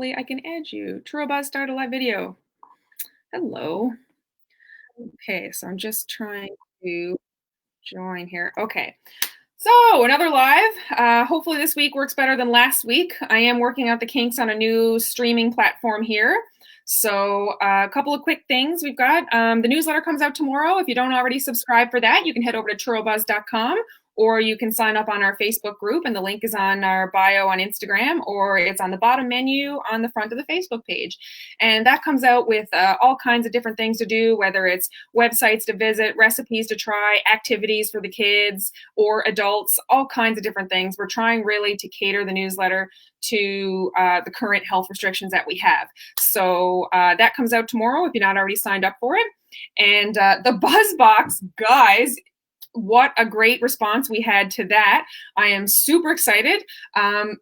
hopefully I can add you. True start a live video. Hello. Okay, so I'm just trying to join here. Okay. So another live. Hopefully this week works better than last week. I am working out the kinks on a new streaming platform here. So a couple of quick things we've got. The newsletter comes out tomorrow. If you don't already subscribe for that, you can head over to churrobuzz.com, or you can sign up on our Facebook group, and the link is on our bio on Instagram, or it's on the bottom menu on the front of the Facebook page. And that comes out with all kinds of different things to do, whether it's websites to visit, recipes to try, activities for the kids or adults, all kinds of different things. We're trying really to cater the newsletter to the current health restrictions that we have. So that comes out tomorrow if you're not already signed up for it. And the BuzzBox, guys, what a great response we had to that. I am super excited.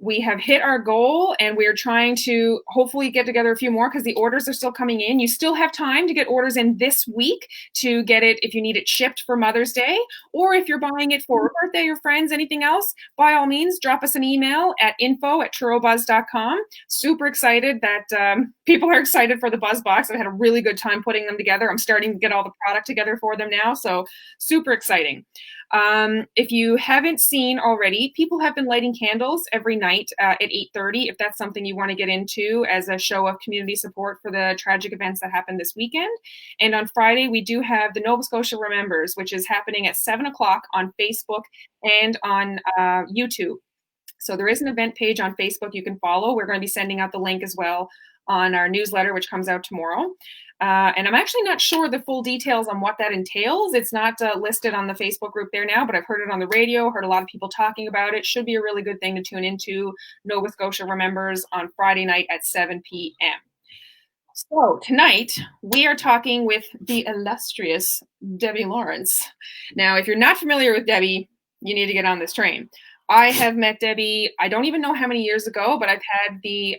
We have hit our goal, and we're trying to hopefully get together a few more because the orders are still coming in. You still have time to get orders in this week to get it if you need it shipped for Mother's Day, or if you're buying it for a birthday, your friends, anything else, by all means, drop us an email at info@churrobuzz.com. Super excited that people are excited for the BuzzBox. I've had a really good time putting them together. I'm starting to get all the product together for them now, so super exciting. If you haven't seen already, people have been lighting candles every night at 8:30, if that's something you want to get into as a show of community support for the tragic events that happened this weekend. And on Friday, we do have the Nova Scotia Remembers, which is happening at 7 o'clock on Facebook and on YouTube. So there is an event page on Facebook you can follow. We're going to be sending out the link as well on our newsletter, which comes out tomorrow. And I'm actually not sure the full details on what that entails. It's not listed on the Facebook group there now, but I've heard it on the radio, heard a lot of people talking about it. Should be a really good thing to tune into. Nova Scotia Remembers on Friday night at 7 p.m. So tonight we are talking with the illustrious Debbie Lawrence. Now, if you're not familiar with Debbie, you need to get on this train. I have met Debbie, I don't even know how many years ago, but I've had the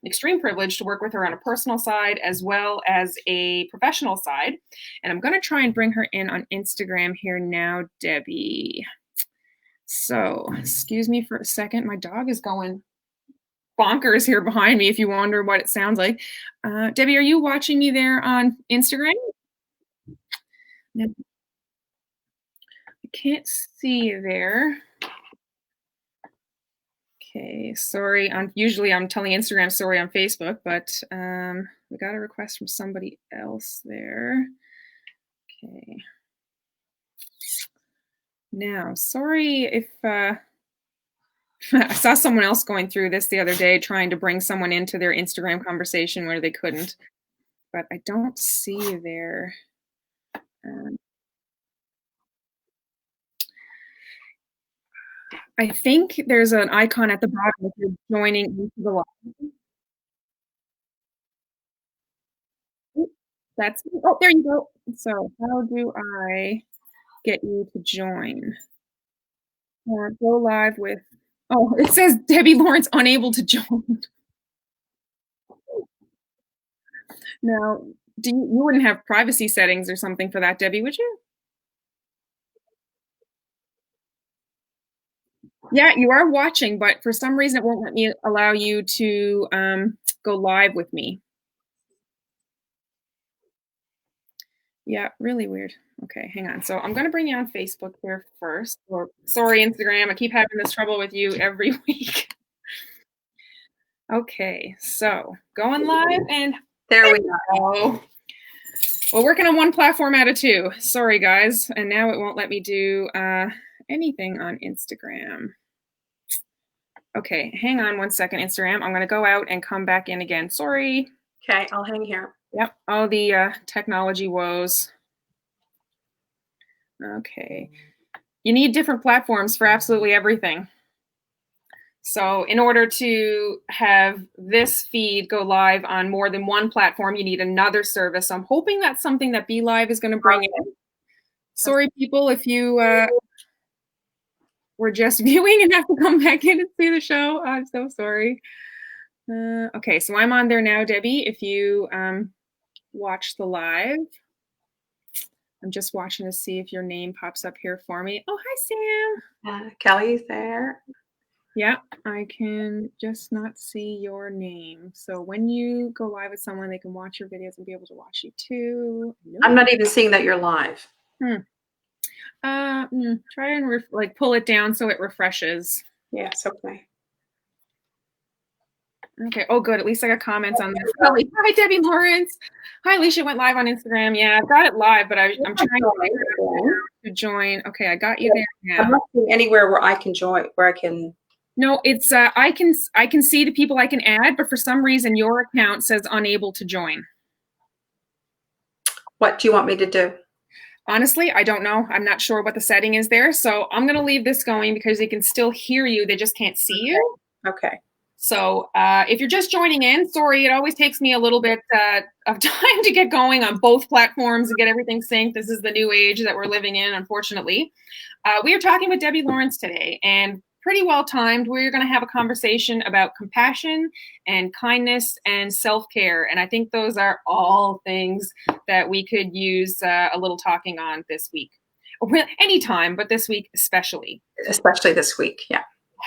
extreme privilege to work with her on a personal side as well as a professional side. And I'm going to try and bring her in on Instagram here now, Debbie. So, excuse me for a second. My dog is going bonkers here behind me, if you wonder what it sounds like. Debbie, are you watching me there on Instagram? No, I can't see you there. Okay, sorry. Usually I'm telling Instagram sorry on Facebook, but we got a request from somebody else there. Okay. Now, sorry if I saw someone else going through this the other day, trying to bring someone into their Instagram conversation where they couldn't, but I don't see you there. I think there's an icon at the bottom if you're joining into the live. That's oh, there you go. So how do I get you to join? Go live with. Oh, it says Debbie Lawrence unable to join. Now, you wouldn't have privacy settings or something for that, Debbie, would you? Yeah, you are watching, but for some reason it won't let me allow you to go live with me. Yeah, really weird. Okay, hang on. So I'm going to bring you on Facebook here first. Or, sorry, Instagram. I keep having this trouble with you every week. Okay, so going live, and there we go. We're working on one platform out of two. Sorry, guys. And now it won't let me do anything on Instagram. Okay, hang on one second, Instagram. I'm going to go out and come back in again. Sorry. Okay, I'll hang here. Yep, all the technology woes. Okay. You need different platforms for absolutely everything. So in order to have this feed go live on more than one platform, you need another service. So I'm hoping that's something that BeLive is going to bring in. Sorry, people, if you were just viewing and have to come back in and see the show. I'm so sorry. Okay, so I'm on there now, Debbie. If you watch the live, I'm just watching to see if your name pops up here for me. Oh, hi, Sam. Kelly's there. Yeah, I can just not see your name. So when you go live with someone, they can watch your videos and be able to watch you too. Nope. I'm not even seeing that you're live. Hmm. Try and like pull it down so it refreshes. Yes, okay. Okay. Oh, good. At least I got comments on this. Hi, Debbie Lawrence. Hi, Alicia went live on Instagram. Yeah, I've got it live, but I'm trying to join. Okay, I got you there I'm now. not seeing anywhere where I can join, where I can. No, it's I can see the people I can add, but for some reason your account says unable to join. What do you want me to do? Honestly, I don't know. I'm not sure what the setting is there. So I'm going to leave this going because they can still hear you. They just can't see you. Okay. So if you're just joining in, sorry, it always takes me a little bit of time to get going on both platforms and get everything synced. This is the new age that we're living in, unfortunately. We are talking with Debbie Lawrence today, and pretty well timed. We're going to have a conversation about compassion and kindness and self-care. And I think those are all things that we could use a little talking on this week. Anytime, but this week especially. Especially this week, yeah.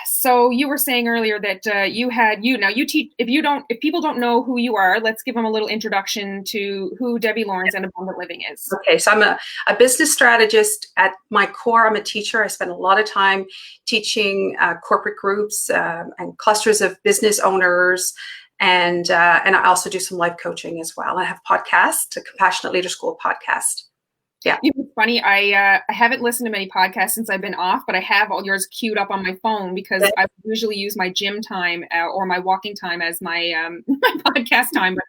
So you were saying earlier that you teach. If people don't know who you are, let's give them a little introduction to who Debbie Lawrence and Abundant Living is. Okay, so I'm a business strategist. At my core, I'm a teacher. I spend a lot of time teaching corporate groups and clusters of business owners, and I also do some life coaching as well. I have podcasts, a Compassionate Leader School podcast. Yeah. You know, it's funny. I haven't listened to many podcasts since I've been off, but I have all yours queued up on my phone because I usually use my gym time or my walking time as my my podcast time. But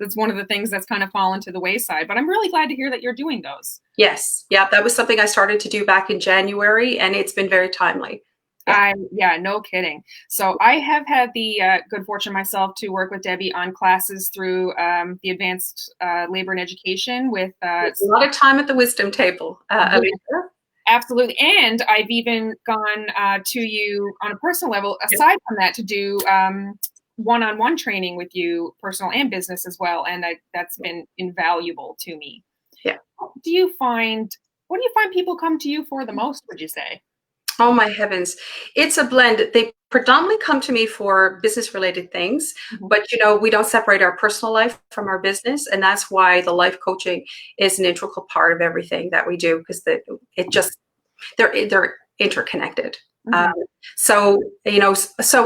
that's one of the things that's kind of fallen to the wayside. But I'm really glad to hear that you're doing those. Yes. Yeah. That was something I started to do back in January, and it's been very timely. Yeah, no kidding. So I have had the good fortune myself to work with Debbie on classes through the advanced labor and education with a lot of time at the wisdom table. Absolutely. And I've even gone to you on a personal level, aside from that, to do one-on-one training with you, personal and business as well. And that's been invaluable to me. Yeah. What do you find people come to you for the most, would you say? Oh my heavens. It's a blend. They predominantly come to me for business related things, but we don't separate our personal life from our business. And that's why the life coaching is an integral part of everything that we do, because they're interconnected. So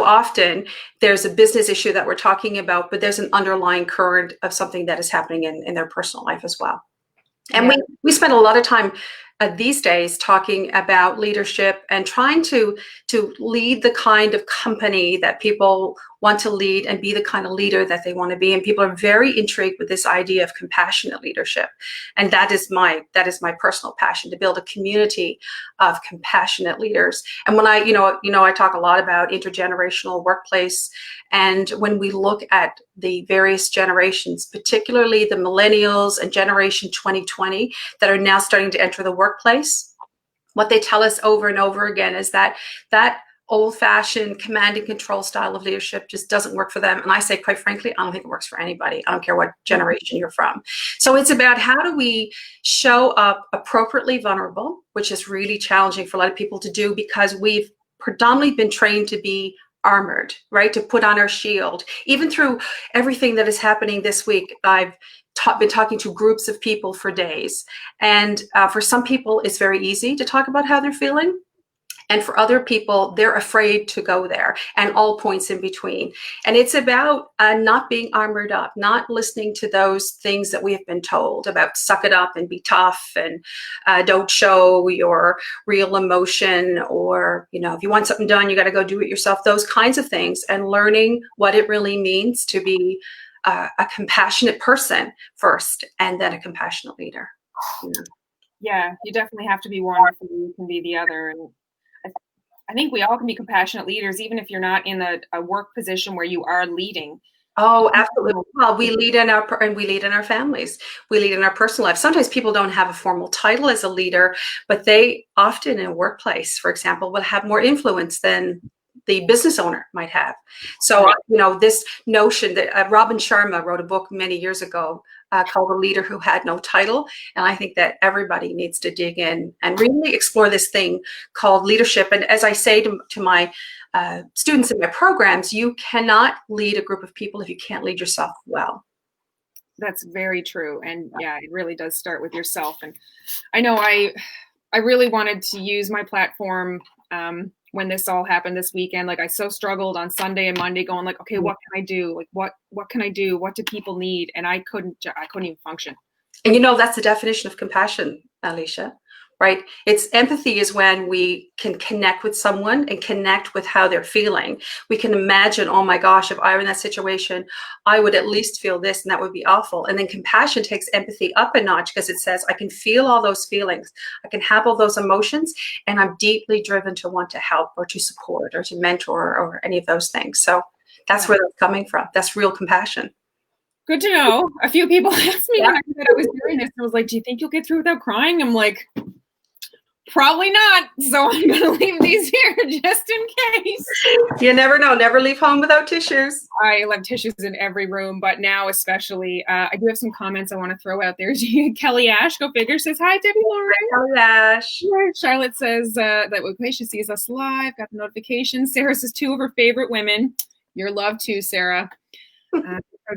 often there's a business issue that we're talking about, but there's an underlying current of something that is happening in their personal life as well. And we spend a lot of time these days talking about leadership and trying to lead the kind of company that people want to lead and be the kind of leader that they want to be. And people are very intrigued with this idea of compassionate leadership. And that is my personal passion, to build a community of compassionate leaders. And when I talk a lot about intergenerational workplace. And when we look at the various generations, particularly the millennials and generation 2020 that are now starting to enter the workplace, what they tell us over and over again is that old-fashioned command and control style of leadership just doesn't work for them. And I say, quite frankly, I don't think it works for anybody. I don't care what generation you're from. So it's about how do we show up appropriately vulnerable, which is really challenging for a lot of people to do, because we've predominantly been trained to be armored, right? To put on our shield. Even through everything that is happening this week, I've been talking to groups of people for days. And for some people, it's very easy to talk about how they're feeling. And for other people, they're afraid to go there, and all points in between. And it's about not being armored up, not listening to those things that we have been told about suck it up and be tough and don't show your real emotion, or, if you want something done, you got to go do it yourself, those kinds of things, and learning what it really means to be a compassionate person first, and then a compassionate leader. Yeah, you definitely have to be one before you can be the other. And I think we all can be compassionate leaders, even if you're not in a work position where you are leading. Oh, absolutely. Well, we lead in our families. We lead in our personal life. Sometimes people don't have a formal title as a leader, but they often in a workplace, for example, will have more influence than the business owner might have. So, this notion that Robin Sharma wrote a book many years ago called A Leader Who Had No Title. And I think that everybody needs to dig in and really explore this thing called leadership. And as I say to my students in my programs, you cannot lead a group of people if you can't lead yourself well. That's very true. And yeah, it really does start with yourself. And I know I really wanted to use my platform when this all happened this weekend. Like I so struggled on Sunday and Monday going like, okay, what can I do? Like, what can I do? What do people need? And I couldn't even function. And that's the definition of compassion, Alicia, right? It's empathy is when we can connect with someone and connect with how they're feeling. We can imagine, oh my gosh, if I were in that situation, I would at least feel this and that would be awful. And then compassion takes empathy up a notch because it says, I can feel all those feelings. I can have all those emotions, and I'm deeply driven to want to help or to support or to mentor or any of those things. So that's where that's coming from. That's real compassion. Good to know. A few people asked me when I said I was doing this, I was like, do you think you'll get through without crying? I'm like, probably not. So I'm going to leave these here just in case. You never know. Never leave home without tissues. I love tissues in every room, but now especially, I do have some comments I want to throw out there. Kelly Ash, go figure, says, hi, Debbie Lauren. Kelly Ash. Charlotte says that she sees us live, got the notification. Sarah says 2 of her favorite women. Your love too, Sarah.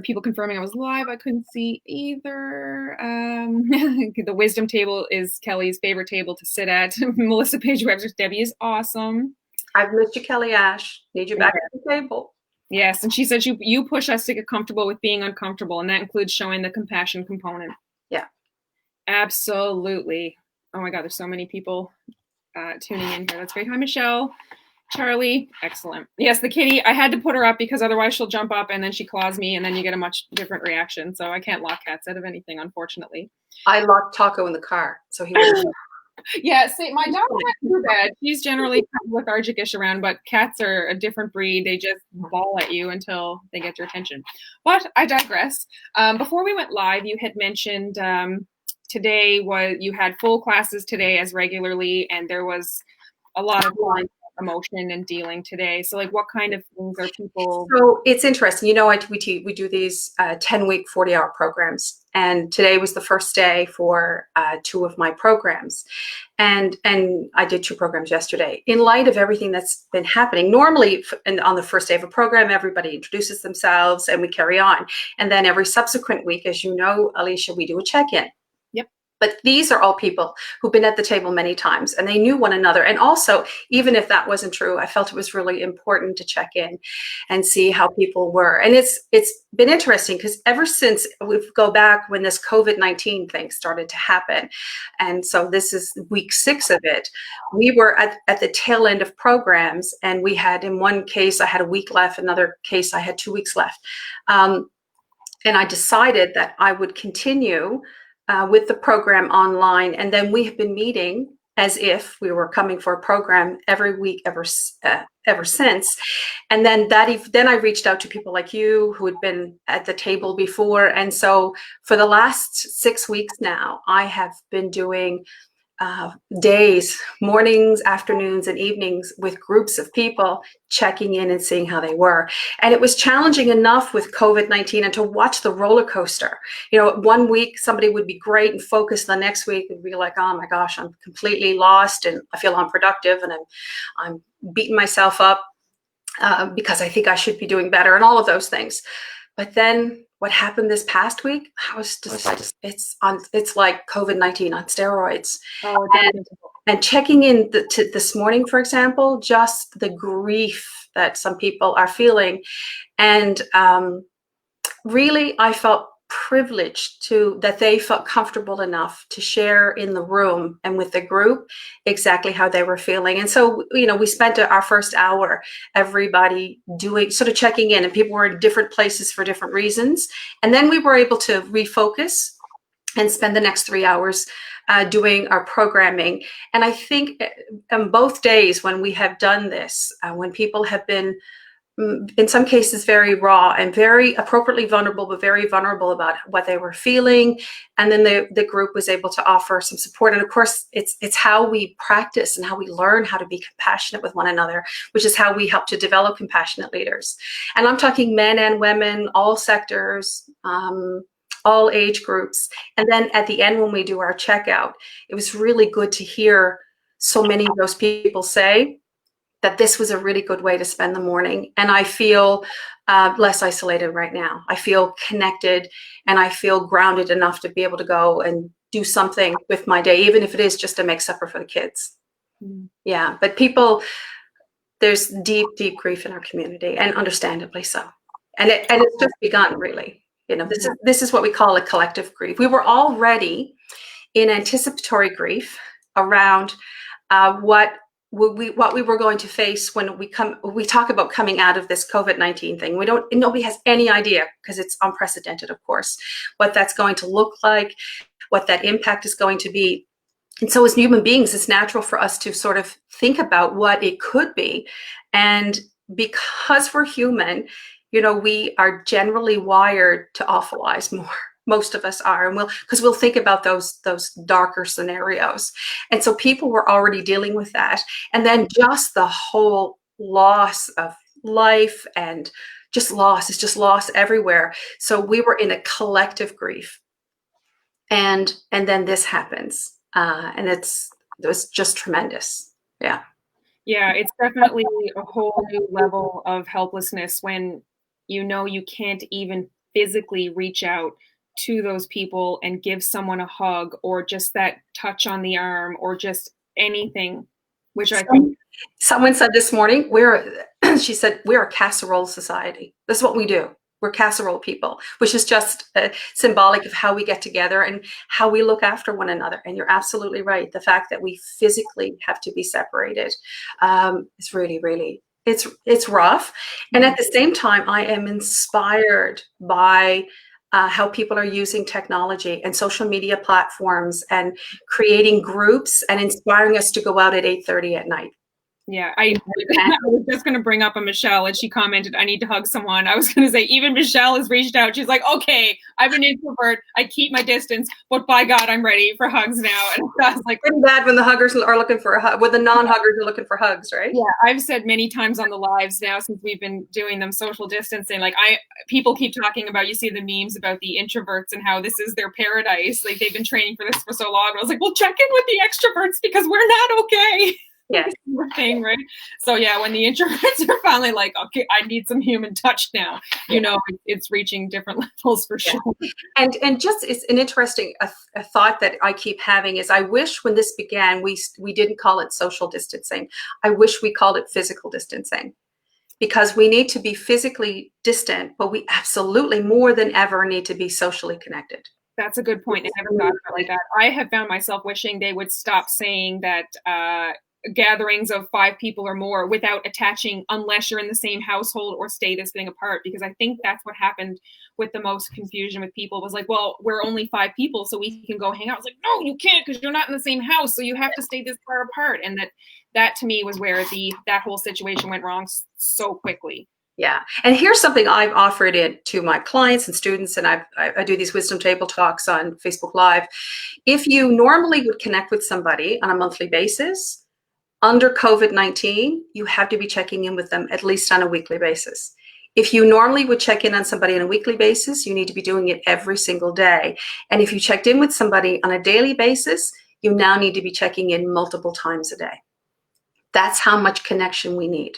People confirming I was live. I couldn't see either. The wisdom table is Kelly's favorite table to sit at. Melissa Page Webster's Debbie is awesome. I've missed you, Kelly Ash. Need you back at the table. Yes, and she said you push us to get comfortable with being uncomfortable, and that includes showing the compassion component. Yeah. Absolutely. Oh my God, there's so many people tuning in here. That's great. Hi, Michelle. Charlie, excellent. Yes, the kitty, I had to put her up because otherwise she'll jump up and then she claws me and then you get a much different reaction. So I can't lock cats out of anything, unfortunately. I locked Taco in the car, so he wouldn't. Yeah, see, my dog isn't too bad. She's generally lethargic-ish around, but cats are a different breed. They just bawl at you until they get your attention. But I digress. Before we went live, you had mentioned today you had full classes today as regularly, and there was a lot of emotion and dealing today. So like what kind of things are people? So it's interesting. We do these 10-week, 40-hour programs. And today was the first day for 2 of my programs. And I did 2 programs yesterday. In light of everything that's been happening, normally on the first day of a program, everybody introduces themselves and we carry on. And then every subsequent week, as you know, Alicia, we do a check-in. But these are all people who've been at the table many times and they knew one another. And also, even if that wasn't true, I felt it was really important to check in and see how people were. And it's been interesting because ever since we go back when this COVID-19 thing started to happen, and so this is week 6 of it, we were at the tail end of programs, and we had, in one case, I had a week left, another case, I had 2 weeks left. And I decided that I would continue with the program online, and then we have been meeting as if we were coming for a program every week ever since. And then I reached out to people like you who had been at the table before, and so for the last 6 weeks now, I have been doing days, mornings, afternoons, and evenings with groups of people checking in and seeing how they were. And it was challenging enough with COVID-19 and to watch the roller coaster. One week somebody would be great and focused. The next week it'd be like, oh my gosh, I'm completely lost and I feel unproductive and I'm beating myself up because I think I should be doing better and all of those things. But then what happened this past week, I was just, it's like COVID-19 on steroids. Oh, and checking in this morning, for example, just the grief that some people are feeling. And really, I felt privileged that they felt comfortable enough to share in the room and with the group exactly how they were feeling. And so, we spent our first hour, everybody sort of checking in, and people were in different places for different reasons. And then we were able to refocus and spend the next 3 hours doing our programming. And I think on both days when we have done this, when people have been in some cases very raw and very appropriately vulnerable, but very vulnerable about what they were feeling. And then the group was able to offer some support. And of course, it's how we practice and how we learn how to be compassionate with one another, which is how we help to develop compassionate leaders. And I'm talking men and women, all sectors, all age groups. And then at the end, when we do our checkout, it was really good to hear so many of those people say that this was a really good way to spend the morning. And I feel less isolated right now. I feel connected and I feel grounded enough to be able to go and do something with my day, even if it is just to make supper for the kids. Yeah, but people, there's deep, deep grief in our community, and understandably so. And it's just begun, really. This is what we call a collective grief. We were already in anticipatory grief around what we were going to face when we talk about coming out of this COVID-19 thing. Nobody has any idea, because it's unprecedented, of course, what that's going to look like, what that impact is going to be. And so as human beings, it's natural for us to sort of think about what it could be. And because we're human, we are generally wired to awfulize more. Most of us are, and we'll think about those darker scenarios. And so people were already dealing with that. And then just the whole loss of life and just loss, it's just loss everywhere. So we were in a collective grief. And then this happens. And it was just tremendous. Yeah. Yeah, it's definitely a whole new level of helplessness when you can't even physically reach out to those people and give someone a hug, or just that touch on the arm, or just anything, which I think someone said this morning, she said, we're a casserole society. This is what we do. We're casserole people, which is just symbolic of how we get together and how we look after one another. And you're absolutely right. The fact that we physically have to be separated is really, really, it's rough. And at the same time, I am inspired by how people are using technology and social media platforms and creating groups and inspiring us to go out at 8:30 at night. Yeah, I was just going to bring up a Michelle, and she commented, I need to hug someone. I was going to say, even Michelle has reached out. She's like, okay, I'm an introvert. I keep my distance, but by God, I'm ready for hugs now. And I was like, pretty bad when the huggers are looking for a hug, when the non-huggers are looking for hugs, right? Yeah, I've said many times on the lives now, since we've been doing them, social distancing, like people keep talking about, you see the memes about the introverts and how this is their paradise. Like they've been training for this for so long. I was like, well, check in with the extroverts because we're not okay. Yes. Thing, right? So yeah, when the introverts are finally like, okay, I need some human touch now, it's reaching different levels for sure. And just, it's an interesting a thought that I keep having is, I wish when this began, we didn't call it social distancing. I wish we called it physical distancing, because we need to be physically distant, but we absolutely more than ever need to be socially connected. That's a good point. I never thought about it like that. I have found myself wishing they would stop saying that gatherings of 5 people or more without attaching unless you're in the same household or stay this thing apart, because I think that's what happened with the most confusion with people. Was like, well, we're only 5 people, so we can go hang out. It's like, no, you can't, because you're not in the same house, so you have to stay this far apart. And that to me was where that whole situation went wrong so quickly. Yeah. And here's something I've offered it to my clients and students, and I do these wisdom table talks on Facebook Live. If you normally would connect with somebody on a monthly basis, under COVID-19, you have to be checking in with them at least on a weekly basis. If you normally would check in on somebody on a weekly basis, you need to be doing it every single day. And if you checked in with somebody on a daily basis, you now need to be checking in multiple times a day. That's how much connection we need.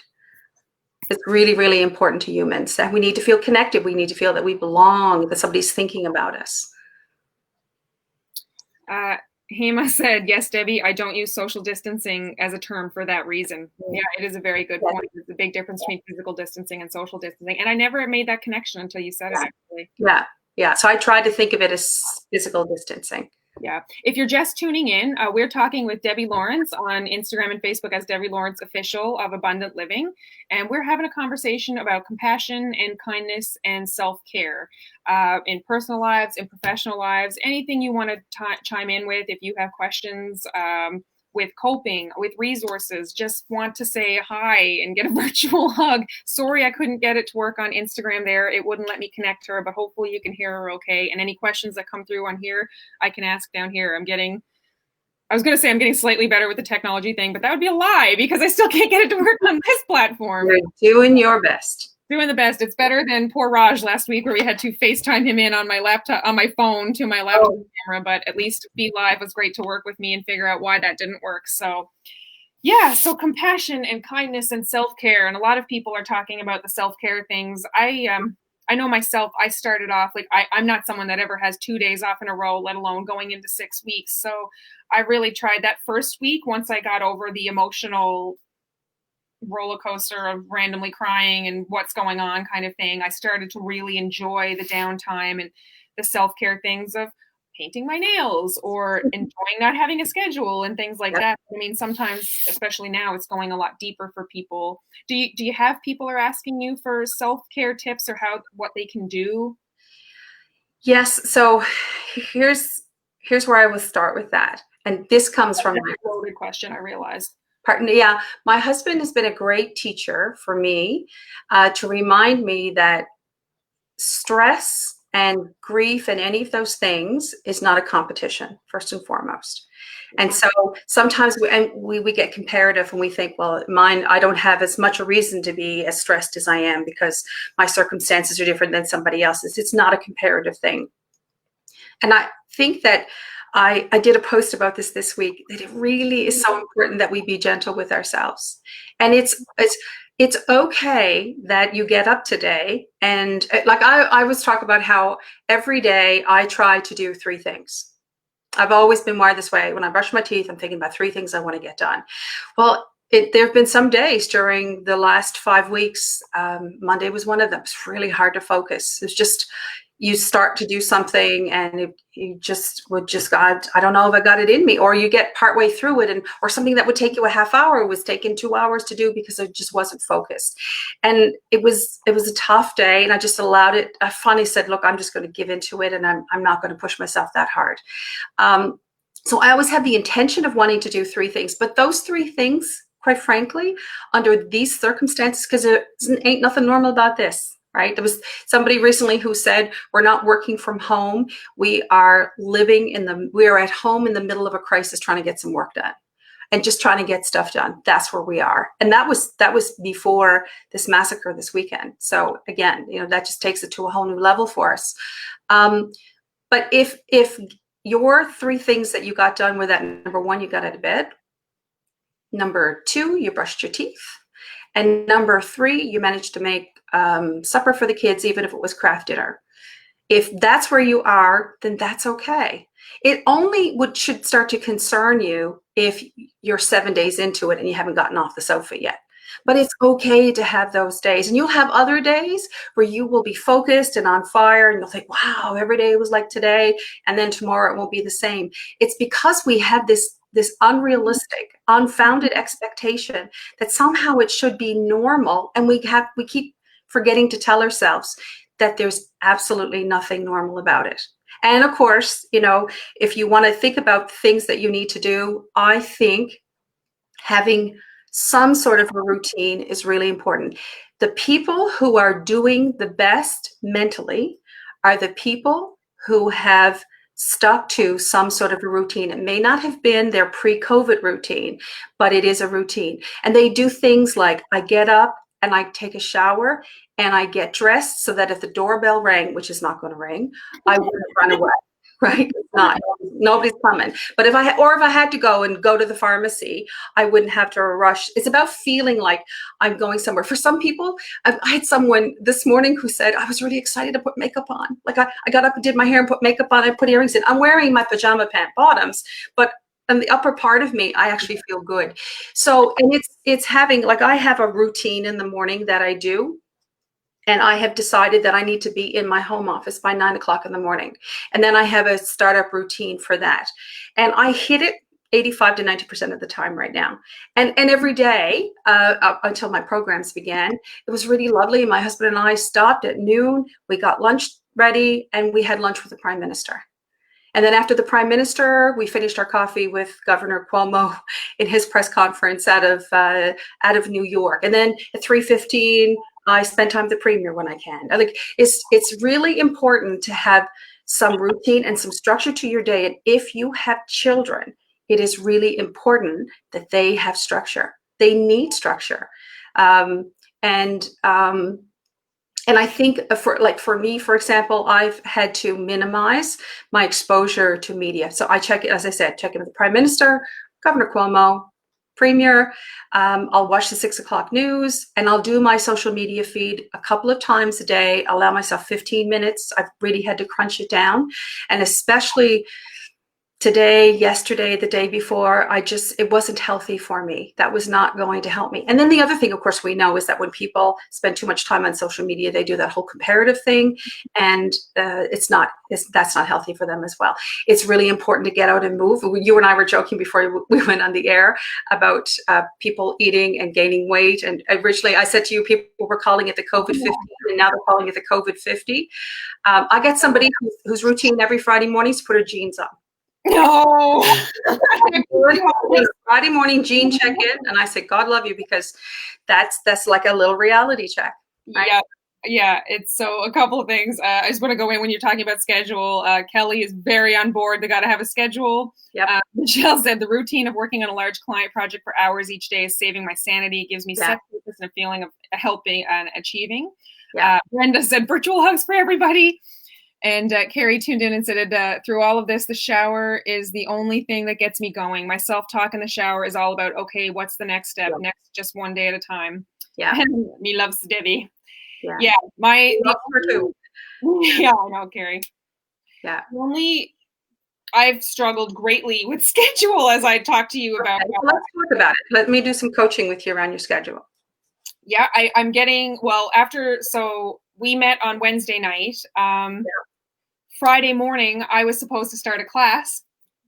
It's really, really important to humans. We need to feel connected. We need to feel that we belong, that somebody's thinking about us. Hema said, yes, Debbie, I don't use social distancing as a term for that reason. Yeah, it is a very good point. There's a big difference between physical distancing and social distancing. And I never made that connection until you said it, actually. Yeah. So I tried to think of it as physical distancing. Yeah. If you're just tuning in, we're talking with Debbie Lawrence on Instagram and Facebook as Debbie Lawrence Official of Abundant Living. And we're having a conversation about compassion and kindness and self-care in personal lives, in professional lives, anything you want to chime in with. If you have questions, with coping, with resources, just want to say hi and get a virtual hug. Sorry I couldn't get it to work on Instagram there. It wouldn't let me connect her, but hopefully you can hear her okay. And any questions that come through on here, I can ask down here. I was going to say I'm getting slightly better with the technology thing, but that would be a lie because I still can't get it to work on this platform. You're doing your best. Doing the best. It's better than poor Raj last week where we had to FaceTime him in on my laptop, on my phone to my laptop camera, but at least Be Live was great to work with me and figure out why that didn't work. So yeah, so compassion and kindness and self-care. And a lot of people are talking about the self-care things. I know myself, I started off like I'm not someone that ever has 2 days off in a row, let alone going into 6 weeks. So I really tried that first week once I got over the emotional roller coaster of randomly crying and what's going on kind of thing. I started to really enjoy the downtime and the self-care things of painting my nails or enjoying not having a schedule and things like that. I mean, sometimes, especially now, it's going a lot deeper for people. Do you have people are asking you for self-care tips or what they can do? Yes. So here's where I will start with that. And this comes from a loaded question, I realized. Yeah, my husband has been a great teacher for me to remind me that stress and grief and any of those things is not a competition, first and foremost. And so sometimes we get comparative and we think, well, I don't have as much a reason to be as stressed as I am because my circumstances are different than somebody else's. It's not a comparative thing. And I think that I did a post about this week, that it really is so important that we be gentle with ourselves. And it's okay that you get up today and like I was talking about how every day I try to do 3 things. I've always been wired this way. When I brush my teeth, I'm thinking about 3 things I want to get done. Well, there have been some days during the last 5 weeks. Monday was one of them. It's really hard to focus. It's just, you start to do something and you just would God, I don't know if I got it in me, or you get partway through it or something that would take you a half hour was taking 2 hours to do because I just wasn't focused. And it was a tough day and I just allowed it. I finally said, look, I'm just going to give into it and I'm not going to push myself that hard. So I always had the intention of wanting to do 3 things, but those 3 things, quite frankly, under these circumstances, because there ain't nothing normal about this. Right? There was somebody recently who said, we're not working from home. We are at home in the middle of a crisis trying to get some work done and just trying to get stuff done. That's where we are. And that was before this massacre this weekend. So again, that just takes it to a whole new level for us. But if your 3 things that you got done were that, number 1, you got out of bed. Number 2, you brushed your teeth. And number 3, you managed to make supper for the kids, even if it was craft dinner. If that's where you are, then that's okay. It only should start to concern you if you're 7 days into it and you haven't gotten off the sofa yet. But it's okay to have those days. And you'll have other days where you will be focused and on fire and you'll think, wow, every day was like today. And then tomorrow it won't be the same. It's because we have this unrealistic, unfounded expectation that somehow it should be normal. And we keep forgetting to tell ourselves that there's absolutely nothing normal about it. And of course, if you want to think about things that you need to do, I think having some sort of a routine is really important. The people who are doing the best mentally are the people who have stuck to some sort of a routine. It may not have been their pre-COVID routine, but it is a routine. And they do things like, I get up and I take a shower and I get dressed so that if the doorbell rang, which is not going to ring, I wouldn't run away. Right? It's not. Nobody's coming. But if I had to go to the pharmacy, I wouldn't have to rush. It's about feeling like I'm going somewhere. For some people, I had someone this morning who said, I was really excited to put makeup on. Like I got up and did my hair and put makeup on. I put earrings in. I'm wearing my pajama pant bottoms, but in the upper part of me, I actually feel good. So, and it's having, like, I have a routine in the morning that I do. And I have decided that I need to be in my home office by 9 o'clock in the morning. And then I have a startup routine for that. And I hit it 85 to 90% of the time right now. And every day until my programs began, it was really lovely. My husband and I stopped at noon. We got lunch ready and we had lunch with the Prime Minister. And then after the Prime Minister, we finished our coffee with Governor Cuomo in his press conference out of New York. And then at 3:15, I spend time with the Premier when I can. Like it's really important to have some routine and some structure to your day. And if you have children, it is really important that they have structure. They need structure. Um, and and I think for me, for example, I've had to minimize my exposure to media. So I check, as I said, check in with the Prime Minister, Governor Cuomo, Premier. I'll watch the 6 o'clock news, and I'll do my social media feed a couple of times a day. I'll allow myself 15 minutes. I've really had to crunch it down. And especially today, yesterday, the day before, it wasn't healthy for me. That was not going to help me. And then the other thing, of course, we know is that when people spend too much time on social media, they do that whole comparative thing, and that's not healthy for them as well. It's really important to get out and move. You and I were joking before we went on the air about people eating and gaining weight. And originally I said to you, people were calling it the COVID 50, and now they're calling it the COVID 50. I get somebody whose routine every Friday morning is put her jeans on. No. Friday morning jean check-in, and I say, God love you, because that's like a little reality check. Right? Yeah. It's so a couple of things. I just want to go in when you're talking about schedule. Kelly is very on board. They got to have a schedule. Yep. Michelle said the routine of working on a large client project for hours each day is saving my sanity. It gives me set focus and a feeling of helping and achieving. Yeah. Brenda said virtual hugs for everybody. And Carrie tuned in and said, through all of this, the shower is the only thing that gets me going. My self-talk in the shower is all about, okay, what's the next step? Next, just one day at a time. Yeah. And me loves Debbie. Yeah. Yeah. Her too. Yeah, I know, Carrie. Yeah. I've struggled greatly with schedule, as I talked to you about. Okay. Let's talk about it. Let me do some coaching with you around your schedule. Yeah, I'm getting, so we met on Wednesday night. Friday morning, I was supposed to start a class.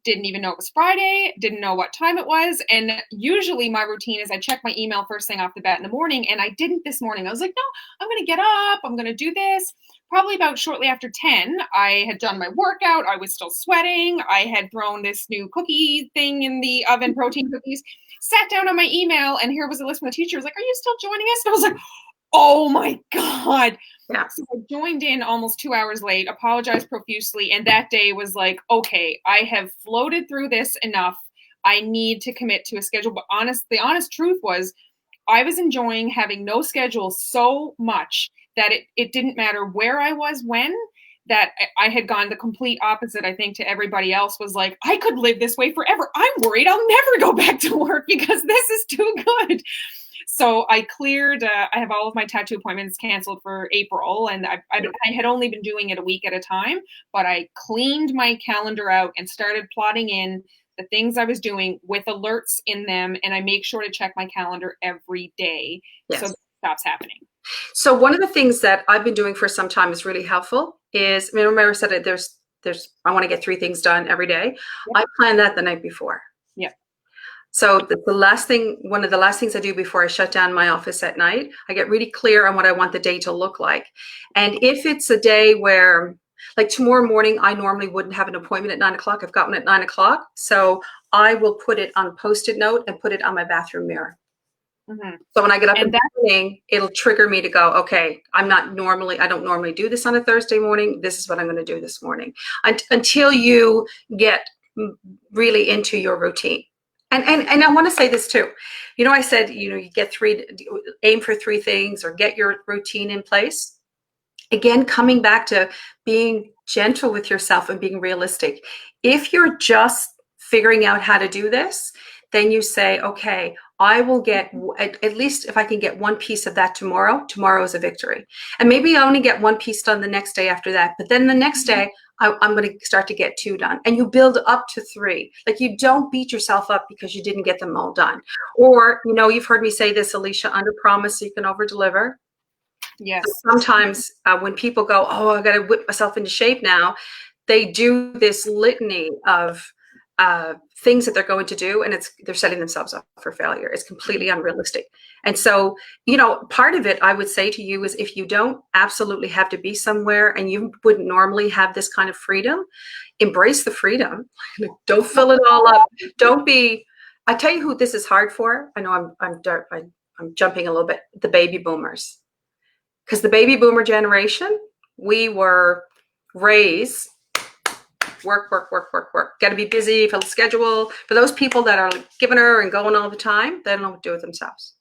Didn't even know it was Friday, didn't know what time it was. And usually my routine is I check my email first thing off the bat in the morning, and I didn't this morning. I was like, no, I'm going to get up. I'm going to do this. Probably about shortly after 10, I had done my workout. I was still sweating. I had thrown this new cookie thing in the oven, protein cookies, sat down on my email, and here was a list from the teacher. I was like, are you still joining us? And I was like, oh my God. Yeah. So I joined in almost 2 hours late, apologized profusely. And that day was like, okay, I have floated through this enough. I need to commit to a schedule. But the honest truth was I was enjoying having no schedule so much that it didn't matter where I was when, that I had gone the complete opposite, I think, to everybody else. Was like, I could live this way forever. I'm worried I'll never go back to work because this is too good. So I cleared, I have all of my tattoo appointments canceled for April, and I had only been doing it a week at a time, but I cleaned my calendar out and started plotting in the things I was doing with alerts in them, and I make sure to check my calendar every day. Yes. So that stops happening. So one of the things that I've been doing for some time is really helpful is, I mean, remember I said it, I want to get 3 things done every day. Yep. I plan that the night before. Yeah. So one of the last things I do before I shut down my office at night, I get really clear on what I want the day to look like. And if it's a day where, like tomorrow morning, I normally wouldn't have an appointment at 9 o'clock. I've got one at 9 o'clock. So I will put it on a Post-it note and put it on my bathroom mirror. Mm-hmm. So when I get up in the morning, it'll trigger me to go, okay, I don't normally do this on a Thursday morning. This is what I'm going to do this morning, until you get really into your routine. And I want to say this too. You know, I said, you aim for 3 things or get your routine in place. Again, coming back to being gentle with yourself and being realistic. If you're just figuring out how to do this, then you say, okay, I will get, at least if I can get 1 piece of that tomorrow is a victory. And maybe I only get 1 piece done the next day after that. But then the next day, I'm going to start to get 2 done. And you build up to 3. Like, you don't beat yourself up because you didn't get them all done. Or, you've heard me say this, Alicia, under promise so you can over deliver. Yes. So sometimes when people go, oh, I got to whip myself into shape now, they do this litany of things that they're going to do, and they're setting themselves up for failure. It's completely unrealistic. And so, part of it, I would say to you, is if you don't absolutely have to be somewhere and you wouldn't normally have this kind of freedom, embrace the freedom. Don't fill it all up. Don't be. I tell you who this is hard for. I know I'm jumping a little bit. The baby boomers, because the baby boomer generation, we were raised work, work, work, work, work. Got to be busy, fill the schedule. For those people that are like giving her and going all the time, they don't know what to do with themselves.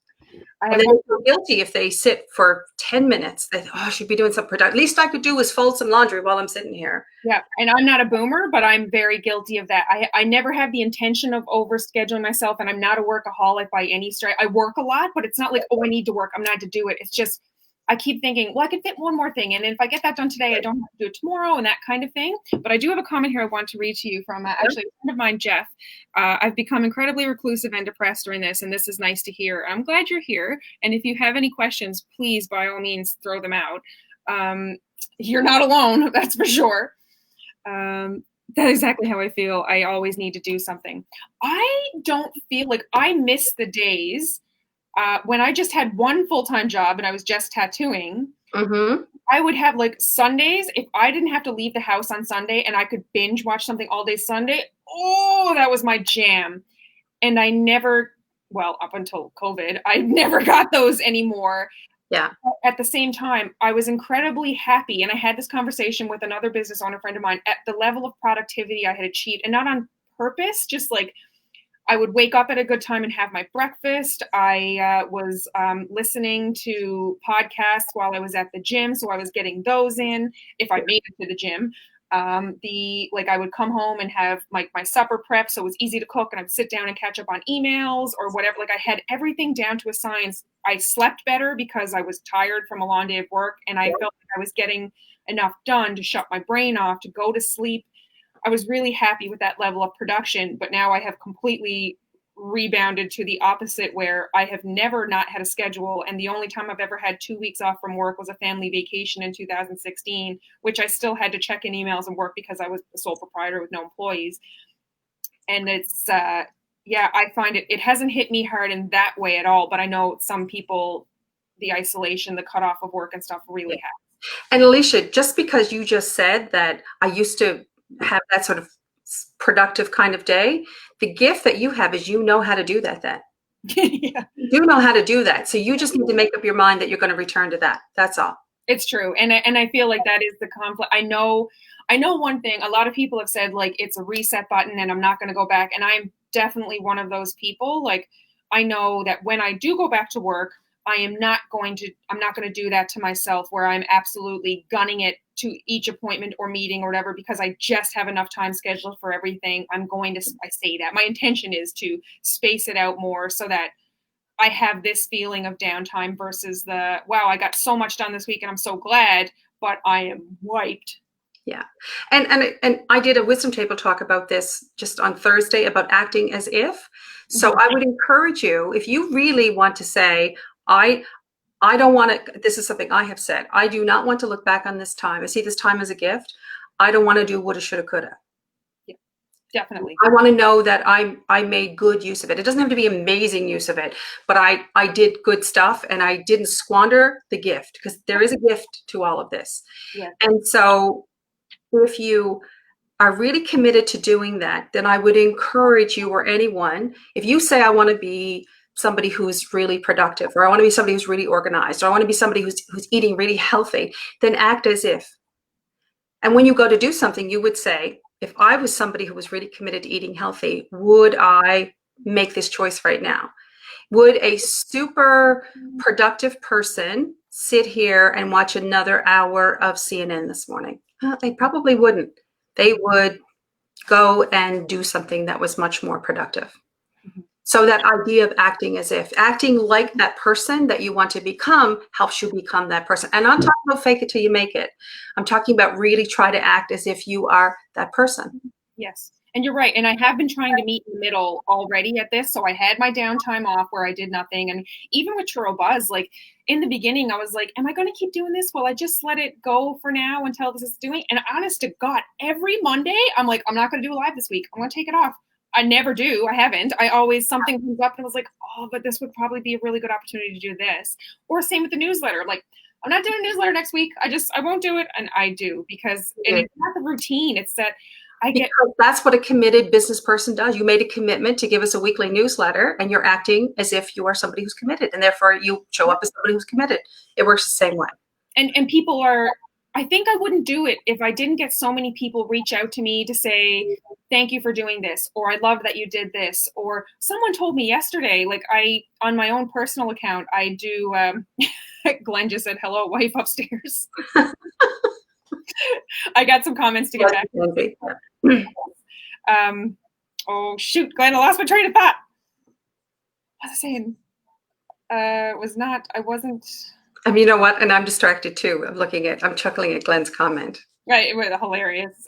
And then they feel guilty if they sit for 10 minutes. They I should be doing something productive. Least I could do is fold some laundry while I'm sitting here. Yeah, and I'm not a boomer, but I'm very guilty of that. I never have the intention of overscheduling myself, and I'm not a workaholic by any stretch. I work a lot, but it's not like, oh, I need to work. I'm not to do it. It's just I keep thinking, well, I could fit one more thing, and if I get that done today, I don't have to do it tomorrow, and that kind of thing. But I do have a comment here I want to read to you from actually a friend of mine, Jeff. I've become incredibly reclusive and depressed during this, and this is nice to hear. I'm glad you're here, and if you have any questions, please, by all means, throw them out. You're not alone, that's for sure. That's exactly how I feel. I always need to do something. I don't feel like I miss the days when I just had one full-time job and I was just tattooing. Mm-hmm. I would have like Sundays, if I didn't have to leave the house on Sunday and I could binge watch something all day Sunday, oh, that was my jam. And I never, well, up until COVID, I never got those anymore. Yeah. At the same time, I was incredibly happy. And I had this conversation with another business owner friend of mine at the level of productivity I had achieved, and not on purpose, just like I would wake up at a good time and have my breakfast. I was listening to podcasts while I was at the gym, so I was getting those in if I made it to the gym. I would come home and have my supper prep, so it was easy to cook, and I'd sit down and catch up on emails or whatever. Like I had everything down to a science. I slept better because I was tired from a long day of work, and I felt like I was getting enough done to shut my brain off, to go to sleep. I was really happy with that level of production, but now I have completely rebounded to the opposite, where I have never not had a schedule. And the only time I've ever had 2 weeks off from work was a family vacation in 2016, which I still had to check in emails and work because I was a sole proprietor with no employees. And it's, I find it hasn't hit me hard in that way at all. But I know some people, the isolation, the cutoff of work and stuff really has. And Alicia, just because you just said that I used to have that sort of productive kind of day, the gift that you have is you know how to do that then. Yeah. You do know how to do that. So you just need to make up your mind that you're going to return to that. That's all. It's true. And I feel like that is the conflict. I know one thing, a lot of people have said like it's a reset button and I'm not going to go back. And I'm definitely one of those people. Like I know that when I do go back to work, I'm not going to do that to myself where I'm absolutely gunning it to each appointment or meeting or whatever, because I just have enough time scheduled for everything. I say that my intention is to space it out more so that I have this feeling of downtime versus wow, I got so much done this week and I'm so glad, but I am wiped. Yeah. And I did a wisdom table talk about this just on Thursday about acting as if. So I would encourage you, if you really want to say, I don't want to, this is something I have said, I do not want to look back on this time. I see this time as a gift. I don't want to do woulda, shoulda, coulda. Yeah, definitely. I want to know that I made good use of it. It doesn't have to be amazing use of it, but I did good stuff and I didn't squander the gift, because there is a gift to all of this. Yeah. And so if you are really committed to doing that, then I would encourage you, or anyone, if you say, I want to be somebody who's really productive, or I want to be somebody who's really organized, or I want to be somebody who's eating really healthy, then act as if. And when you go to do something, you would say, if I was somebody who was really committed to eating healthy, would I make this choice right now? Would a super productive person sit here and watch another hour of CNN this morning? They probably wouldn't. They would go and do something that was much more productive. So that idea of acting as if, acting like that person that you want to become, helps you become that person. And I'm talking about fake it till you make it. I'm talking about really try to act as if you are that person. Yes. And you're right. And I have been trying to meet in the middle already at this. So I had my downtime off where I did nothing. And even with Churro Buzz, like in the beginning, I was like, am I going to keep doing this? Well, I just let it go for now until this is doing. And honest to God, every Monday, I'm like, I'm not going to do a live this week. I'm going to take it off. I never do. I haven't. I always, something comes up and I was like, oh, but this would probably be a really good opportunity to do this. Or same with the newsletter. Like, I'm not doing a newsletter next week. I won't do it. And I do because, and it's not the routine. It's that because that's what a committed business person does. You made a commitment to give us a weekly newsletter, and you're acting as if you are somebody who's committed, and therefore you show up as somebody who's committed. It works the same way. And people are, I think I wouldn't do it if I didn't get so many people reach out to me to say, thank you for doing this, or I love that you did this, or someone told me yesterday, like on my own personal account, I do, Glenn just said, hello, wife upstairs. I got some comments to get back. Oh shoot, Glenn, I lost my train of thought. What was I saying? I wasn't. You know what? And I'm distracted too. I'm chuckling at Glenn's comment. Right, it was hilarious.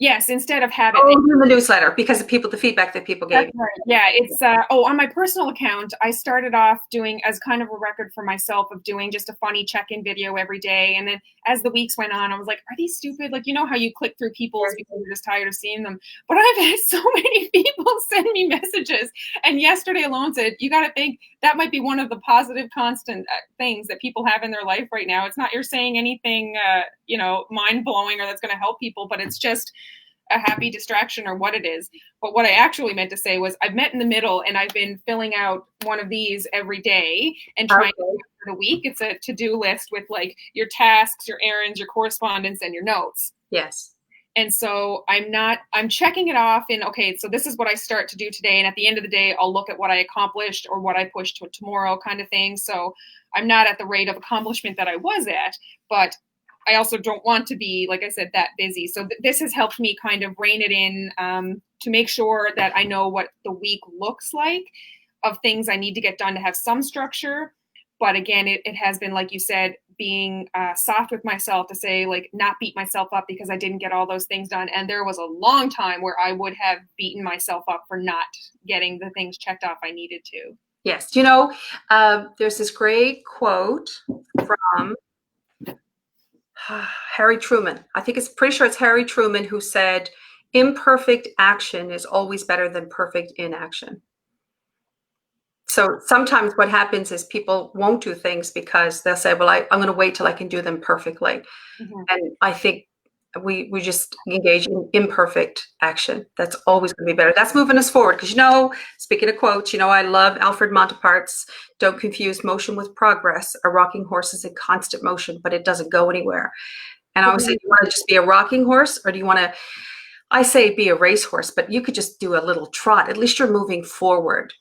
Yes, instead of having the newsletter because of the feedback that people gave. Right. Yeah, it's on my personal account, I started off doing as kind of a record for myself of doing just a funny check-in video every day. And then as the weeks went on, I was like, are these stupid? Like, you know how you click through people's because you're just tired of seeing them. But I've had so many people send me messages. And yesterday alone said, you got to think that might be one of the positive constant things that people have in their life right now. It's not you're saying anything, mind-blowing or that's going to help people, but it's just a happy distraction or what it is. But what I actually meant to say was I've met in the middle and I've been filling out one of these every day and trying to for the week. It's a to-do list with like your tasks, your errands, your correspondence, and your notes. Yes. And so I'm checking it off in, okay, so this is what I start to do today. And at the end of the day, I'll look at what I accomplished or what I pushed to tomorrow kind of thing. So I'm not at the rate of accomplishment that I was at, but I also don't want to be, like I said, that busy. So this has helped me kind of rein it in to make sure that I know what the week looks like of things I need to get done to have some structure. But again, it has been, like you said, being soft with myself to say, like, not beat myself up because I didn't get all those things done. And there was a long time where I would have beaten myself up for not getting the things checked off I needed to. Yes. There's this great quote from Harry Truman. Pretty sure it's Harry Truman who said, imperfect action is always better than perfect inaction. So sometimes what happens is people won't do things because they'll say, well, I'm going to wait till I can do them perfectly. Mm-hmm. And I think we just engage in imperfect action. That's always going to be better. That's moving us forward. Because, speaking of quotes, I love Alfred Montepart's "Don't confuse motion with progress. A rocking horse is in constant motion, but it doesn't go anywhere." And I always say, do you want to just be a rocking horse, or do you want to, I say be a racehorse, but you could just do a little trot. At least you're moving forward.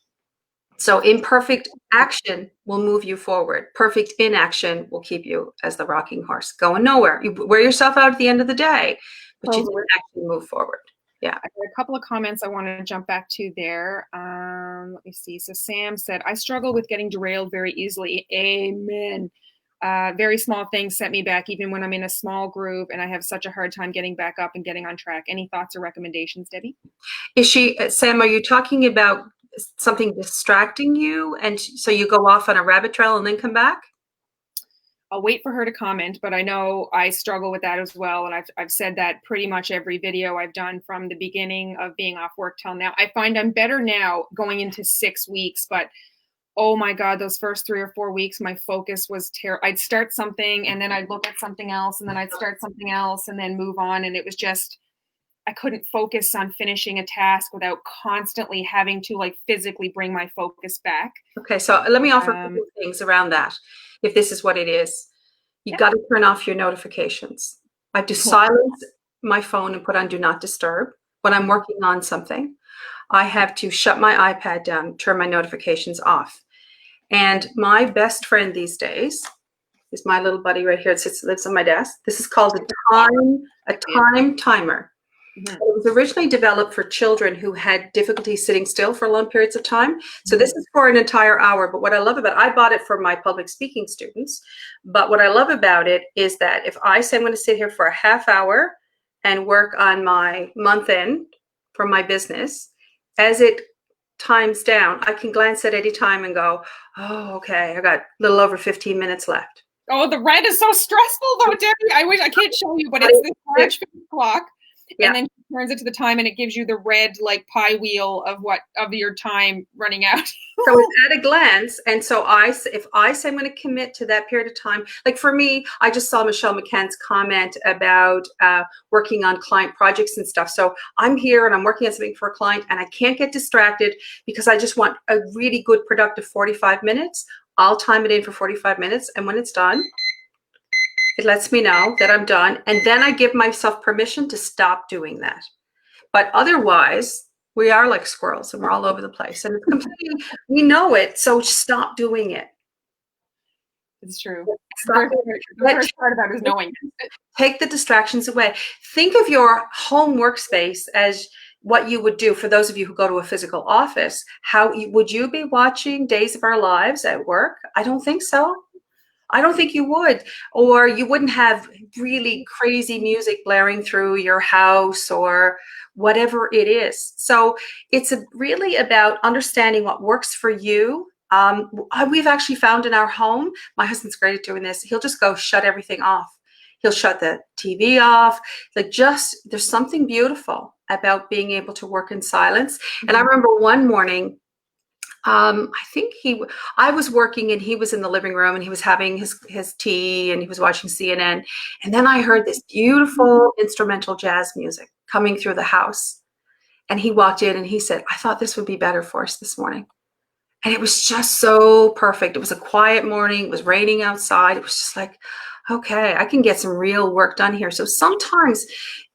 So imperfect action will move you forward. Perfect inaction will keep you as the rocking horse, going nowhere. You wear yourself out at the end of the day, but you didn't actually move forward. Yeah. I got a couple of comments I want to jump back to there. Let me see. So Sam said, I struggle with getting derailed very easily. Amen. Very small things set me back even when I'm in a small group, and I have such a hard time getting back up and getting on track. Any thoughts or recommendations, Debbie? Sam, are you talking about something distracting you, and so you go off on a rabbit trail and then come back? I'll wait for her to comment, but I know I struggle with that as well. And I've said that pretty much every video I've done from the beginning of being off work till now. I find I'm better now going into 6 weeks, but oh my God, those first 3 or 4 weeks, my focus was terrible. I'd start something and then I'd look at something else and then I'd start something else and then move on. And it was just, I couldn't focus on finishing a task without constantly having to like physically bring my focus back. Okay, so let me offer a few things around that. If this is what it is, you got to turn off your notifications. I do silence my phone and put on do not disturb. When I'm working on something, I have to shut my iPad down, turn my notifications off. And my best friend these days is my little buddy right here. Lives on my desk. This is called a time timer. Mm-hmm. It was originally developed for children who had difficulty sitting still for long periods of time. So this is for an entire hour. But what I love about it, I bought it for my public speaking students. But what I love about it is that if I say I'm going to sit here for a half hour and work on my month end for my business, as it times down, I can glance at any time and go, oh, okay, I got a little over 15 minutes left. Oh, the red is so stressful though, Debbie. I wish I can't show you, but it's this large clock. Yeah. And then turns it to the time and it gives you the red like pie wheel of your time running out. So it's at a glance. And so if I say I'm going to commit to that period of time, like for me, I just saw Michelle McCann's comment about working on client projects and stuff. So I'm here and I'm working on something for a client and I can't get distracted because I just want a really good productive 45 minutes. I'll time it in for 45 minutes. And when it's done, it lets me know that I'm done. And then I give myself permission to stop doing that. But otherwise, we are like squirrels and we're all over the place. And it's completely, we know it, so stop doing it. It's true. Stop The first part about it is knowing. Take the distractions away. Think of your home workspace as what you would do for those of you who go to a physical office. Would you be watching Days of Our Lives at work? I don't think so. I don't think you would. Or you wouldn't have really crazy music blaring through your house or whatever it is. So it's really about understanding what works for you. We've actually found in our home, my husband's great at doing this. He'll just go shut everything off. He'll shut the TV off. There's something beautiful about being able to work in silence. And I remember one morning, I think I was working and he was in the living room and he was having his tea and he was watching CNN. And then I heard this beautiful instrumental jazz music coming through the house. And he walked in and he said, I thought this would be better for us this morning. And it was just so perfect. It was a quiet morning. It was raining outside. It was just like, okay, I can get some real work done here. So sometimes,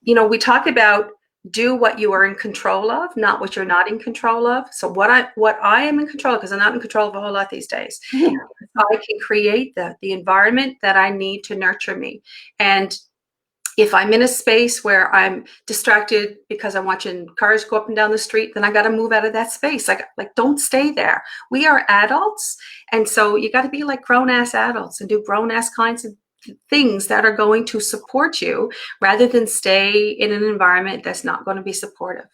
we talk about do what you are in control of, not what you're not in control of. So what I am in control of, because I'm not in control of a whole lot these days, I can create the environment that I need to nurture me. And if I'm in a space where I'm distracted because I'm watching cars go up and down the street, then I got to move out of that space. Like don't stay there. We are adults. And so you got to be like grown-ass adults and do grown-ass kinds of things that are going to support you rather than stay in an environment that's not going to be supportive.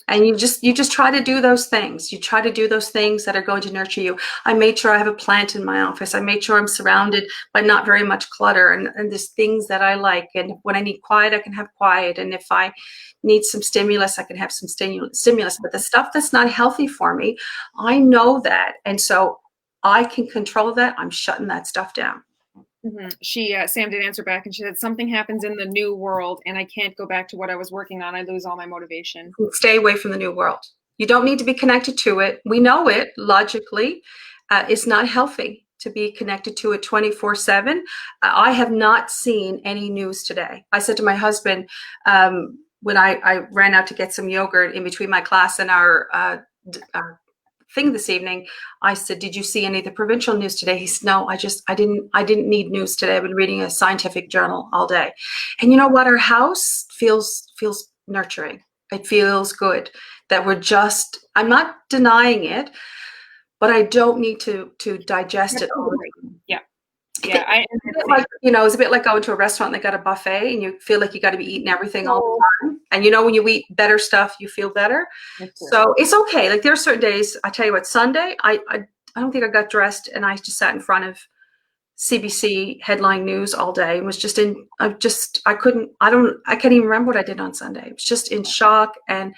And you just try to do those things. You try to do those things that are going to nurture you. I made sure I have a plant in my office. I made sure I'm surrounded by not very much clutter and there's things that I like. And when I need quiet, I can have quiet. And if I need some stimulus, I can have some stimulus. But the stuff that's not healthy for me, I know that. And so I can control that. I'm shutting that stuff down. Mm-hmm. Sam did answer back and she said, something happens in the new world and I can't go back to what I was working on. I lose all my motivation. Stay away from the new world. You don't need to be connected to it. We know it logically. It's not healthy to be connected to it 24/7. I have not seen any news today. I said to my husband, when I ran out to get some yogurt in between my class and our thing this evening, I said, did you see any of the provincial news today? He said, no, I didn't need news today. I've been reading a scientific journal all day. And you know what? Our house feels nurturing. It feels good that I'm not denying it, but I don't need to digest it all. Yeah. Yeah, it's a bit like going to a restaurant and they got a buffet and you feel like you got to be eating everything all the time. And when you eat better stuff, you feel better. So it's okay. Like there are certain days, I tell you what, Sunday, I don't think I got dressed and I just sat in front of CBC headline news all day and was I can't even remember what I did on Sunday. I was just in shock. And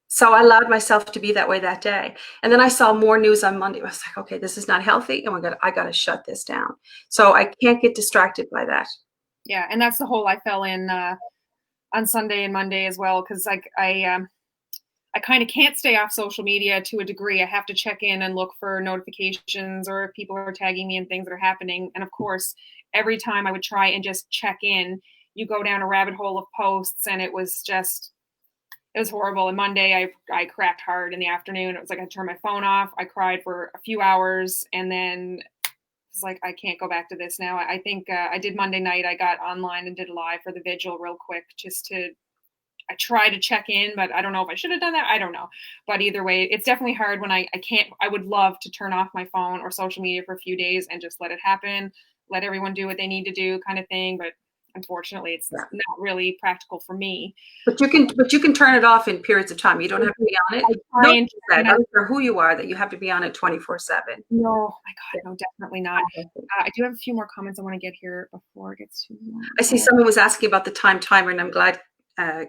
so I allowed myself to be that way that day. And then I saw more news on Monday. I was like, okay, this is not healthy. And I got to shut this down. So I can't get distracted by that. Yeah. And that's the hole I fell in on Sunday and Monday as well. Cause I kind of can't stay off social media to a degree. I have to check in and look for notifications or if people are tagging me in things that are happening. And of course, every time I would try and just check in, you go down a rabbit hole of posts and it was horrible. And Monday I cracked hard in the afternoon. It was like I turned my phone off. I cried for a few hours and then it's like, I can't go back to this now. I think I did Monday night. I got online and did a live for the vigil real quick I try to check in, but I don't know if I should have done that. I don't know. But either way, it's definitely hard when I can't. I would love to turn off my phone or social media for a few days and just let it happen, let everyone do what they need to do kind of thing. But unfortunately, it's not really practical for me. But you can turn it off in periods of time. You don't have to be on it. I don't care who you are, that you have to be on it 24/7. No, my God, no, definitely not. I do have a few more comments I want to get here before it gets too long. I see someone was asking about the timer, and I'm glad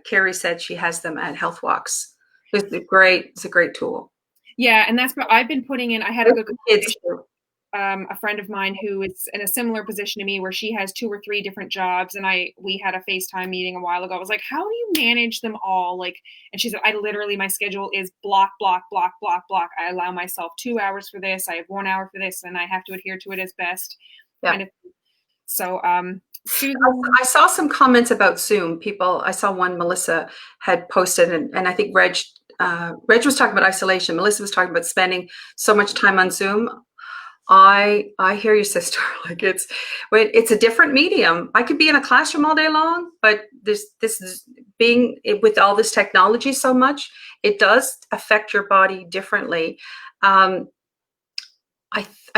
Carrie said she has them at health walks. It's a great tool. Yeah, and that's what I've been putting in. I had a good Kids conversation too. a friend of mine who is in a similar position to me where she has 2 or 3 different jobs, and we had a FaceTime meeting a while ago. I was like, "How do you manage them all?" Like, and she said, "I literally, my schedule is block, block, block, block, block. I allow myself 2 hours for this. I have 1 hour for this, and I have to adhere to it as best." Yeah. Kind of. So, Susan, I saw some comments about Zoom. I saw one Melissa had posted, and I think Reg was talking about isolation. Melissa was talking about spending so much time on Zoom. I hear you, sister. Like it's a different medium. I could be in a classroom all day long, but this is being with all this technology so much, it does affect your body differently. I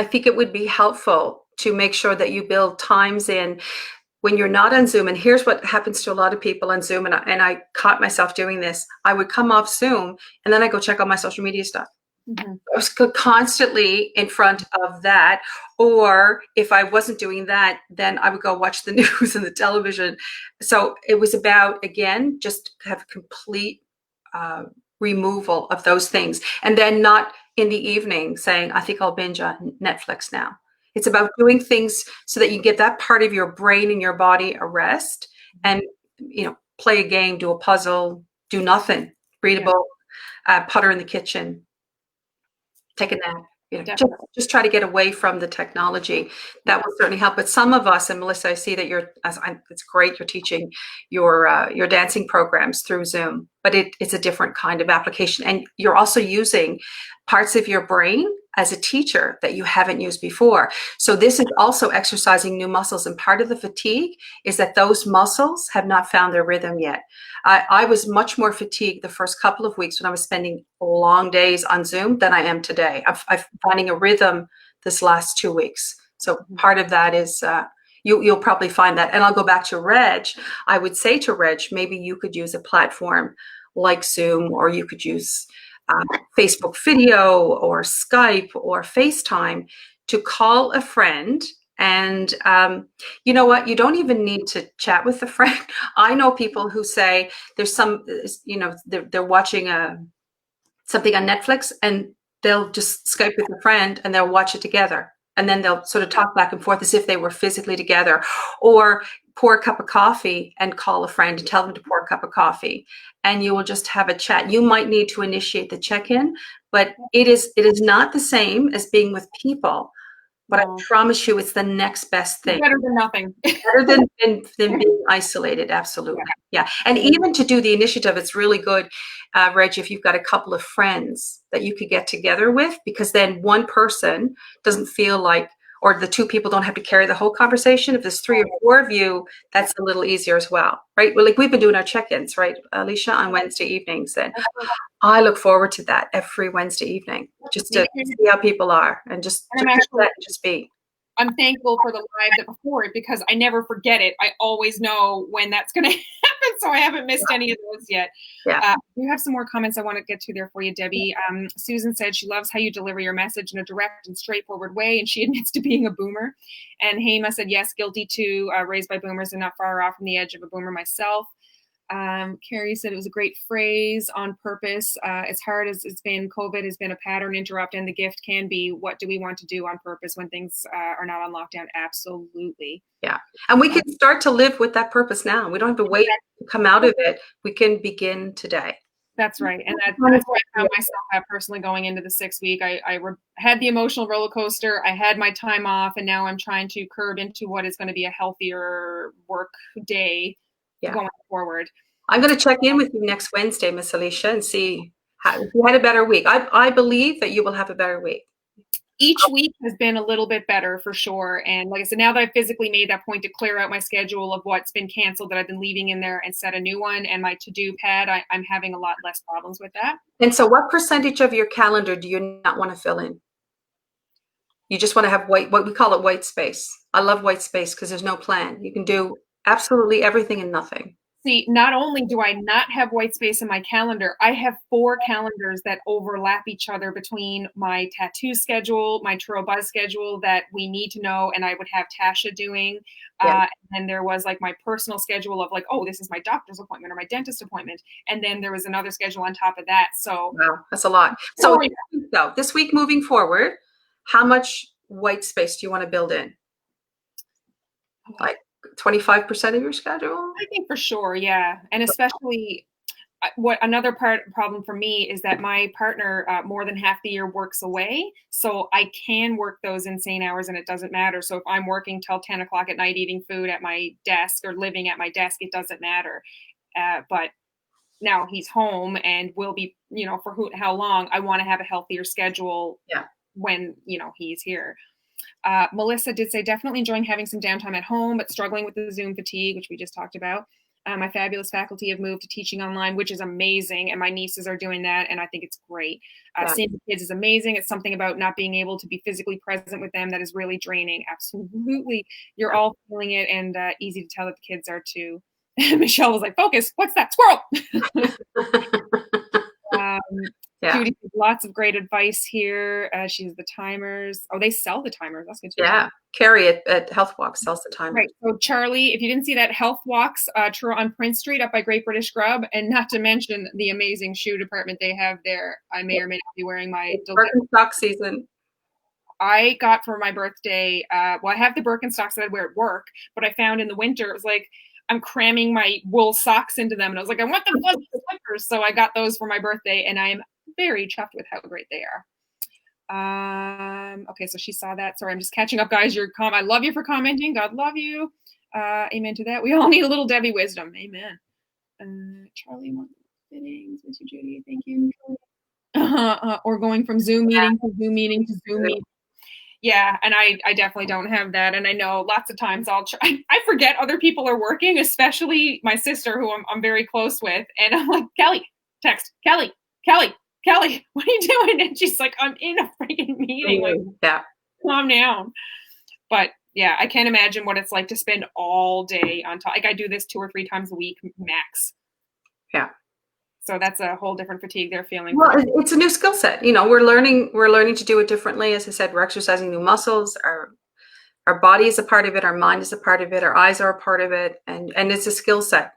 think it would be helpful to make sure that you build times in when you're not on Zoom. And here's what happens to a lot of people on Zoom. And I caught myself doing this. I would come off Zoom and then I go check all my social media stuff. mm-hmm. I was constantly in front of that. Or if I wasn't doing that, then I would go watch the news and the television. So it was about, again, just have complete removal of those things. And then not in the evening saying, I think I'll binge on Netflix now. It's about doing things so that you get that part of your brain and your body a rest and, play a game, do a puzzle, do nothing, read a book, putter in the kitchen, take a nap. Just try to get away from the technology. That will certainly help. But some of us, and Melissa, I see that it's great you're teaching your dancing programs through Zoom, but it's a different kind of application. And you're also using parts of your brain as a teacher that you haven't used before. So this is also exercising new muscles. And part of the fatigue is that those muscles have not found their rhythm yet. I was much more fatigued the first couple of weeks when I was spending long days on Zoom than I am today. I'm finding a rhythm this last 2 weeks. So part of that is you'll probably find that. And I'll go back to Reg. I would say to Reg, maybe you could use a platform like Zoom, or you could use Facebook video or Skype or FaceTime to call a friend. And you know what? You don't even need to chat with the friend. I know people who say there's some, they're watching something on Netflix and they'll just Skype with a friend and they'll watch it together. And then they'll sort of talk back and forth as if they were physically together, or pour a cup of coffee and call a friend and tell them to pour a cup of coffee. And you will just have a chat. You might need to initiate the check-in, but it is not the same as being with people. But I promise you, it's the next best thing. Better than nothing. Better than being isolated, absolutely. Yeah. And even to do the initiative, it's really good, Reg, if you've got a couple of friends that you could get together with, because then one person doesn't feel like, or the two people don't have to carry the whole conversation. If there's 3 or 4 of you, that's a little easier as well, right? Well, like we've been doing our check-ins, right, Alicia, on Wednesday evenings, and I look forward to that every Wednesday evening, just to see how people are and just be. I'm thankful for the live that before it, because I never forget it. I always know when that's going to happen, so I haven't missed any of those yet. Yeah. We have some more comments I want to get to there for you, Debbie. Susan said she loves how you deliver your message in a direct and straightforward way, and she admits to being a boomer. And Hema said, yes, guilty too, raised by boomers and not far off from the edge of a boomer myself. Carrie said it was a great phrase, on purpose. As hard as it's been, COVID has been a pattern interrupt, and the gift can be, what do we want to do on purpose when things are not on lockdown? Absolutely. Yeah. And we can start to live with that purpose now. We don't have to wait to come out of it. We can begin today. That's right. And that's where I found myself personally going into the 6 week. I had the emotional roller coaster. I had my time off, and now I'm trying to curb into what is going to be a healthier work day going forward. I'm going to check in with you next Wednesday, Miss Alicia, and see if you had a better week. I believe that you will have a better week. Each week has been a little bit better for sure. And like I said, now that I've physically made that point to clear out my schedule of what's been canceled that I've been leaving in there and set a new one, and my to-do pad, I'm having a lot less problems with that. And so what percentage of your calendar do you not want to fill in? You just want to have what we call it, white space. I love white space because there's no plan. You can do absolutely everything and nothing. See, not only do I not have white space in my calendar, I have 4 calendars that overlap each other between my tattoo schedule, my Turo Buzz schedule that we need to know, and I would have Tasha doing. Yeah. And then there was like my personal schedule of like, oh, this is my doctor's appointment or my dentist appointment. And then there was another schedule on top of that. So, Wow, that's a lot. So, this week moving forward, how much white space do you want to build in? Like 25% of your schedule? I think for sure, yeah. And especially what another problem for me is that my partner more than half the year works away, so I can work those insane hours and it doesn't matter. So if I'm working till 10 o'clock at night eating food at my desk or living at my desk, it doesn't matter. But now he's home and will be, for how long. I want to have a healthier schedule Yeah. when he's here. Melissa did say definitely enjoying having some downtime at home, but struggling with the Zoom fatigue, which we just talked about. My fabulous faculty have moved to teaching online, which is amazing, and my nieces are doing that, and I think it's great. Seeing the kids is amazing. It's something about not being able to be physically present with them that is really draining. Absolutely. You're all feeling it, and easy to tell that the kids are too. Michelle was like, focus, what's that? Squirrel! Yeah. Judy, lots of great advice here. She has the timers. Oh, they sell the timers. That's good too. Yeah. Carrie at Health Walks sells the timers. Right. So Charlie, if you didn't see that, Health Walks on Prince Street up by Great British Grub, and not to mention the amazing shoe department they have there. I may or may not be wearing my Birkenstock season. I got for my birthday. Well, I have the Birkenstocks that I wear at work, but I found in the winter it was like I'm cramming my wool socks into them, and I was like, I want the fuzzy slippers, so I got those for my birthday, and I am very chuffed with how great they are. Okay, so she saw that. Sorry, I'm just catching up, guys. I love you for commenting. God love you. Amen to that. We all need a little Debbie wisdom. Amen. Charlie wants fittings. Miss you, Judy. Thank you. Or going from Zoom meeting to Zoom meeting to Zoom meeting. Yeah, and I definitely don't have that. And I know lots of times I forget other people are working, especially my sister, who I'm very close with. And I'm like, Kelly, text, Kelly, what are you doing? And she's like, I'm in a freaking meeting. Like, yeah, calm down. But yeah, I can't imagine what it's like to spend all day on top. Like I do this 2 or 3 times a week max. Yeah. So that's a whole different fatigue they're feeling. Well, it's a new skill set. We're learning to do it differently. As I said, we're exercising new muscles. Our body is a part of it. Our mind is a part of it. Our eyes are a part of it. And it's a skill set,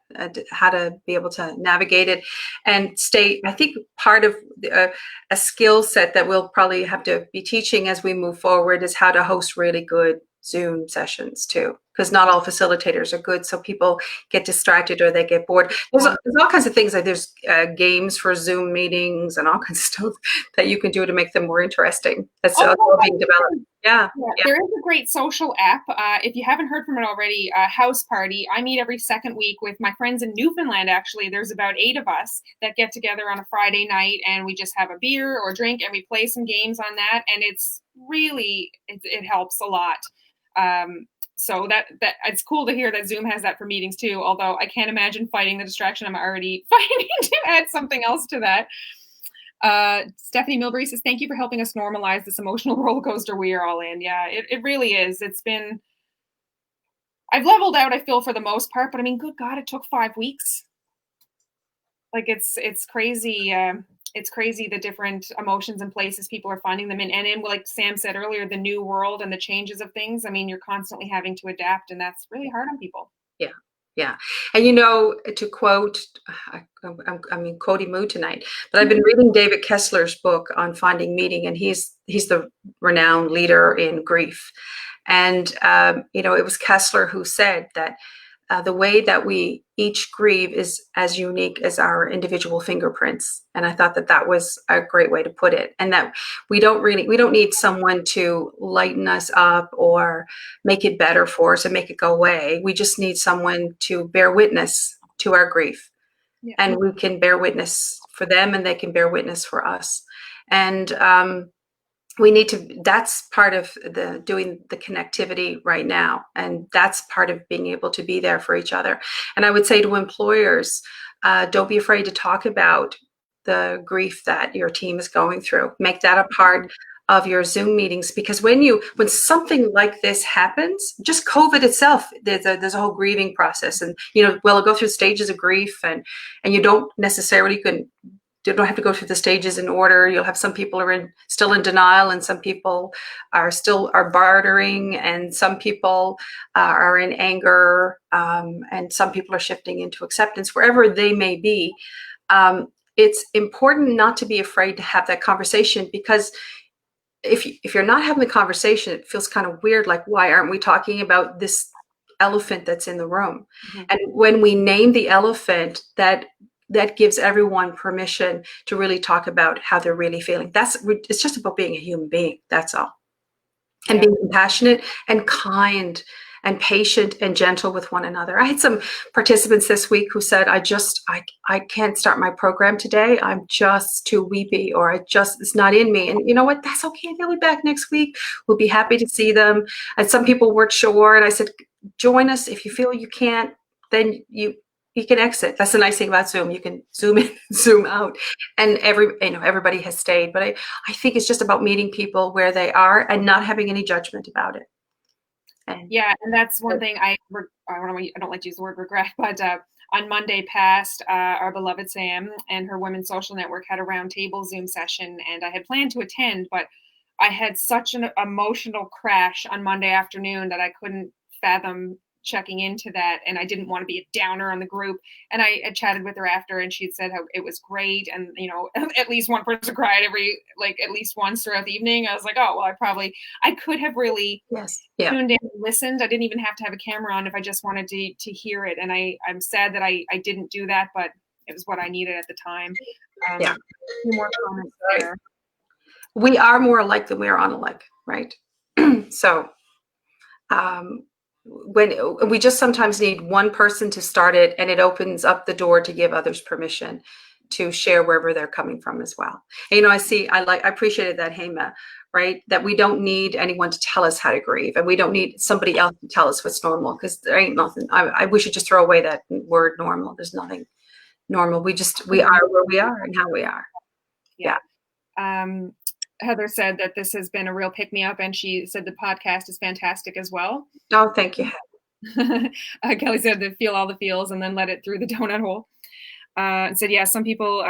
how to be able to navigate it and stay. I think part of a skill set that we'll probably have to be teaching as we move forward is how to host really good Zoom sessions too, because not all facilitators are good. So people get distracted or they get bored. There's all kinds of things. Like there's games for Zoom meetings and all kinds of stuff that you can do to make them more interesting. That's all being developed. Yeah. There is a great social app. If you haven't heard from it already, House Party. I meet every second week with my friends in Newfoundland, actually. There's about 8 of us that get together on a Friday night, and we just have a beer or drink, and we play some games on that. And it's really, it helps a lot. So that it's cool to hear that Zoom has that for meetings too, although I can't imagine fighting the distraction I'm already fighting to add something else to that. Stephanie Milbury says, thank you for helping us normalize this emotional roller coaster we are all in. Yeah, it really is. I've leveled out, I feel, for the most part, but I mean, good God, it took 5 weeks. Like it's crazy. It's crazy the different emotions and places people are finding them in. And in, like Sam said earlier, the new world and the changes of things. I mean, you're constantly having to adapt, and that's really hard on people. Yeah. Yeah. And to quote, I'm quoting mood tonight, but I've been reading David Kessler's book on finding meaning, and he's the renowned leader in grief. And, it was Kessler who said that the way that we each grieve is as unique as our individual fingerprints. And I thought that was a great way to put it. And that we don't need someone to lighten us up or make it better for us and make it go away. We just need someone to bear witness to our grief. Yeah. And we can bear witness for them, and they can bear witness for us. And that's part of doing the connectivity right now. And that's part of being able to be there for each other. And I would say to employers, don't be afraid to talk about the grief that your team is going through. Make that a part of your Zoom meetings, because when something like this happens, just COVID itself, there's a whole grieving process, and we'll go through stages of grief, and you don't necessarily you don't have to go through the stages in order. You'll have some people still in denial, and some people are bartering, and some people are in anger, and some people are shifting into acceptance. Wherever they may be, it's important not to be afraid to have that conversation, because if you're not having the conversation, it feels kind of weird. Like, why aren't we talking about this elephant that's in the room? Mhm. And when we name the elephant, that gives everyone permission to really talk about how they're really feeling. It's just about being a human being. That's all. And Yeah. being compassionate and kind and patient and gentle with one another. I had some participants this week who said, I can't start my program today. I'm just too weepy, or it's not in me. And you know what? That's okay. They'll be back next week. We'll be happy to see them. And some people weren't sure. And I said, join us. If you feel you can't, then you can exit. That's the nice thing about Zoom. You can zoom in, zoom out, and everybody has stayed. But I think it's just about meeting people where they are and not having any judgment about it. Yeah, and that's one thing I don't like to use the word regret, but on Monday past, our beloved Sam and her Women's Social Network had a roundtable Zoom session, and I had planned to attend, but I had such an emotional crash on Monday afternoon that I couldn't fathom checking into that, and I didn't want to be a downer on the group. And I had chatted with her after, and she'd said how it was great, and at least one person cried at least once throughout the evening. I was like, oh well, I could have really tuned in and listened. I didn't even have to have a camera on if I just wanted to hear it. And I'm sad that I didn't do that, but it was what I needed at the time. A few more comments there. We are more alike than we are unalike, right? So when we just sometimes need one person to start it, and it opens up the door to give others permission to share wherever they're coming from as well. And, I appreciated that, Hema, right? That we don't need anyone to tell us how to grieve, and we don't need somebody else to tell us what's normal, because there ain't nothing. We should just throw away that word normal. There's nothing normal. We are where we are and how we are. Yeah. Heather said that this has been a real pick-me-up, and she said the podcast is fantastic as well. Oh, thank you. Kelly said to feel all the feels and then let it through the donut hole. And said, yeah, some people,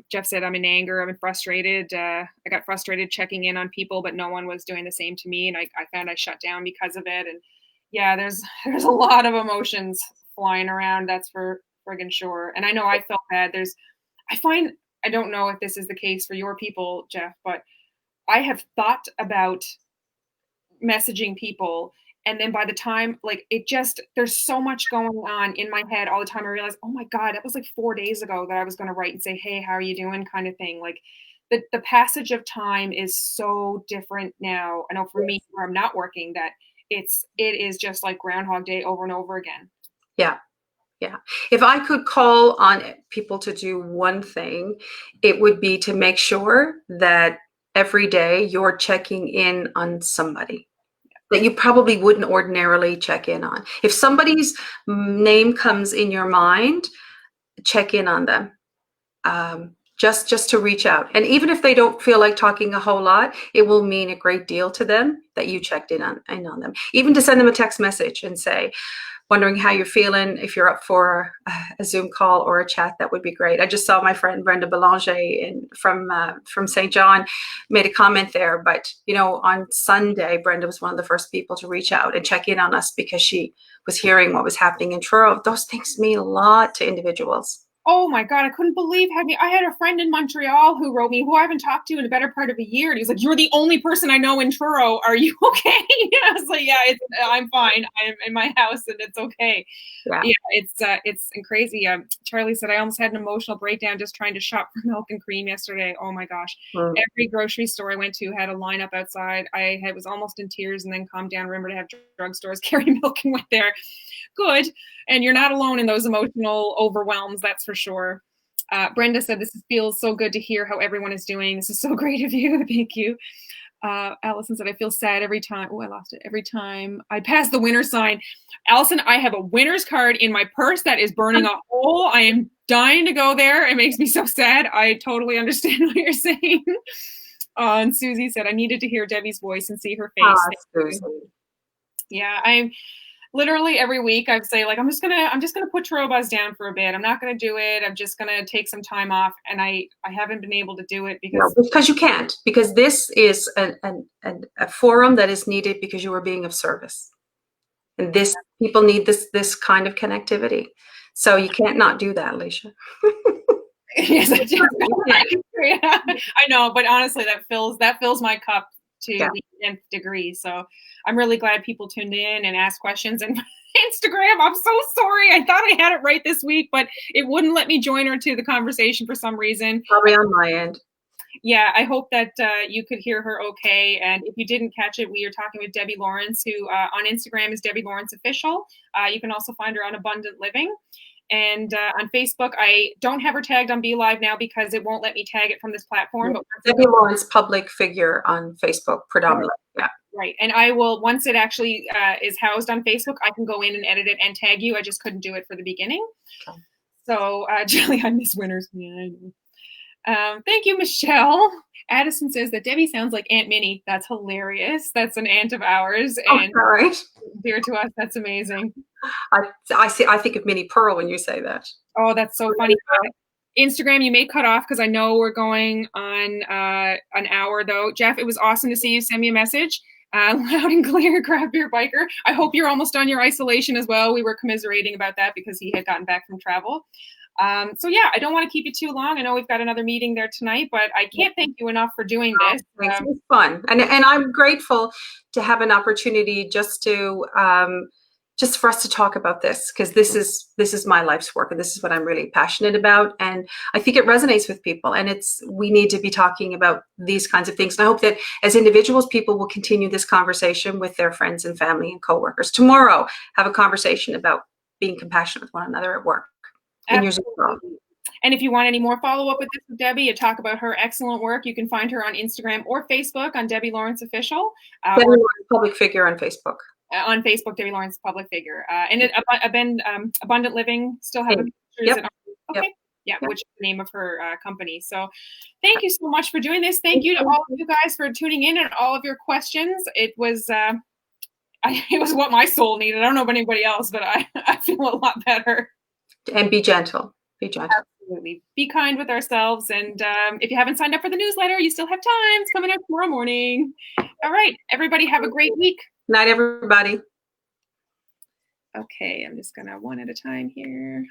Jeff said, I'm in anger, I'm frustrated. I got frustrated checking in on people, but no one was doing the same to me. And I found I shut down because of it. And yeah, there's a lot of emotions flying around. That's for friggin' sure. And I know I felt bad. I don't know if this is the case for your people, Jeff, but I have thought about messaging people, and then by the time there's so much going on in my head all the time, I realize, oh my God, that was like 4 days ago that I was going to write and say, hey, how are you doing, kind of thing. Like the passage of time is so different now. I know for me, where I'm not working, that it is just like Groundhog Day over and over again. Yeah. If I could call on people to do one thing, it would be to make sure that every day you're checking in on somebody that you probably wouldn't ordinarily check in on. If somebody's name comes in your mind, check in on them. Just to reach out. And even if they don't feel like talking a whole lot, it will mean a great deal to them that you checked in on them. Even to send them a text message and say, wondering how you're feeling. If you're up for a Zoom call or a chat, that would be great. I just saw my friend Brenda Belanger from St. John made a comment there. But, on Sunday, Brenda was one of the first people to reach out and check in on us because she was hearing what was happening in Truro. Those things mean a lot to individuals. Oh my God, I couldn't believe I had a friend in Montreal who wrote me, who I haven't talked to in a better part of a year. And he's like, you're the only person I know in Truro. Are you okay? I was like, yeah, I'm fine. I'm in my house and it's okay. Yeah, it's crazy. Charlie said, I almost had an emotional breakdown just trying to shop for milk and cream yesterday. Oh my gosh. Every grocery store I went to had a lineup outside. I was almost in tears and then calmed down. Remember to have drugstores carry milk and went there. Good. And you're not alone in those emotional overwhelms, that's for sure. Brenda said, this feels so good to hear how everyone is doing. This is so great of you. Thank you. Allison said, I feel sad every time. Oh, I lost it. Every time I pass the winner sign. Allison, I have a winner's card in my purse that is burning a hole. I am dying to go there. It makes me so sad. I totally understand what you're saying. And Susie said, I needed to hear Debbie's voice and see her Ah, face. Thank you. Susan. Yeah, I'm literally every week I'd say like I'm just gonna put Trobuzz down for a bit. I'm not gonna do it. I'm just gonna take some time off, and I haven't been able to do it No, because because you can't. Because this is a forum that is needed because you are being of service, and this people need this kind of connectivity. So you can't not do that, Alicia. yes, I do. You can't. I know, but honestly, that fills my cup to Yeah. the nth degree. So I'm really glad people tuned in and asked questions. And Instagram, I'm so sorry. I thought I had it right this week, but it wouldn't let me join her to the conversation for some reason. Probably on my end. Yeah, I hope that you could hear her okay. And if you didn't catch it, we are talking with Debbie Lawrence, who on Instagram is Debbie Lawrence Official. You can also find her on Abundant Living. And on Facebook, I don't have her tagged on Be Live now because it won't let me tag it from this platform. But Debbie Lawrence, public figure on Facebook, predominantly. Yeah. right, and I will, once it actually is housed on Facebook, I can go in and edit it and tag you. I just couldn't do it for the beginning. Okay. So, Julie, I miss Winters. Yeah, I know. Thank you, Michelle. Addison says that Debbie sounds like Aunt Minnie. That's hilarious. That's an aunt of ours, and all right. dear to us. That's amazing. I think of Minnie Pearl when you say that. Oh, that's so funny. Instagram, you may cut off because I know we're going on an hour though. Jeff, it was awesome to see you. Send me a message. Loud and clear, Craft Beer Biker. I hope you're almost done your isolation as well. We were commiserating about that because he had gotten back from travel. So yeah, I don't want to keep you too long. I know we've got another meeting there tonight, but I can't thank you enough for doing this. Thanks. It was fun, and I'm grateful to have an opportunity just for us to talk about this, because this is my life's work, and this is what I'm really passionate about, and I think it resonates with people, and we need to be talking about these kinds of things. And I hope that as individuals, people will continue this conversation with their friends and family and coworkers. Tomorrow, have a conversation about being compassionate with one another at work. Absolutely. And if you want any more follow-up with this with Debbie and talk about her excellent work, you can find her on Instagram or Facebook on Debbie Lawrence Official. Debbie Lawrence, public figure on Facebook. On Facebook, Debbie Lawrence Public Figure. And Abundant Living still have a Yep. okay. Yep. Which is the name of her company. So thank you so much for doing this. Thank you to all of you guys for tuning in and all of your questions. It was it was what my soul needed. I don't know about anybody else, but I feel a lot better. And be gentle. Be gentle. Absolutely. Be kind with ourselves. And if you haven't signed up for the newsletter, you still have time. It's coming out tomorrow morning. All right. Everybody have a great week. Night, everybody. Okay. I'm just going to one at a time here.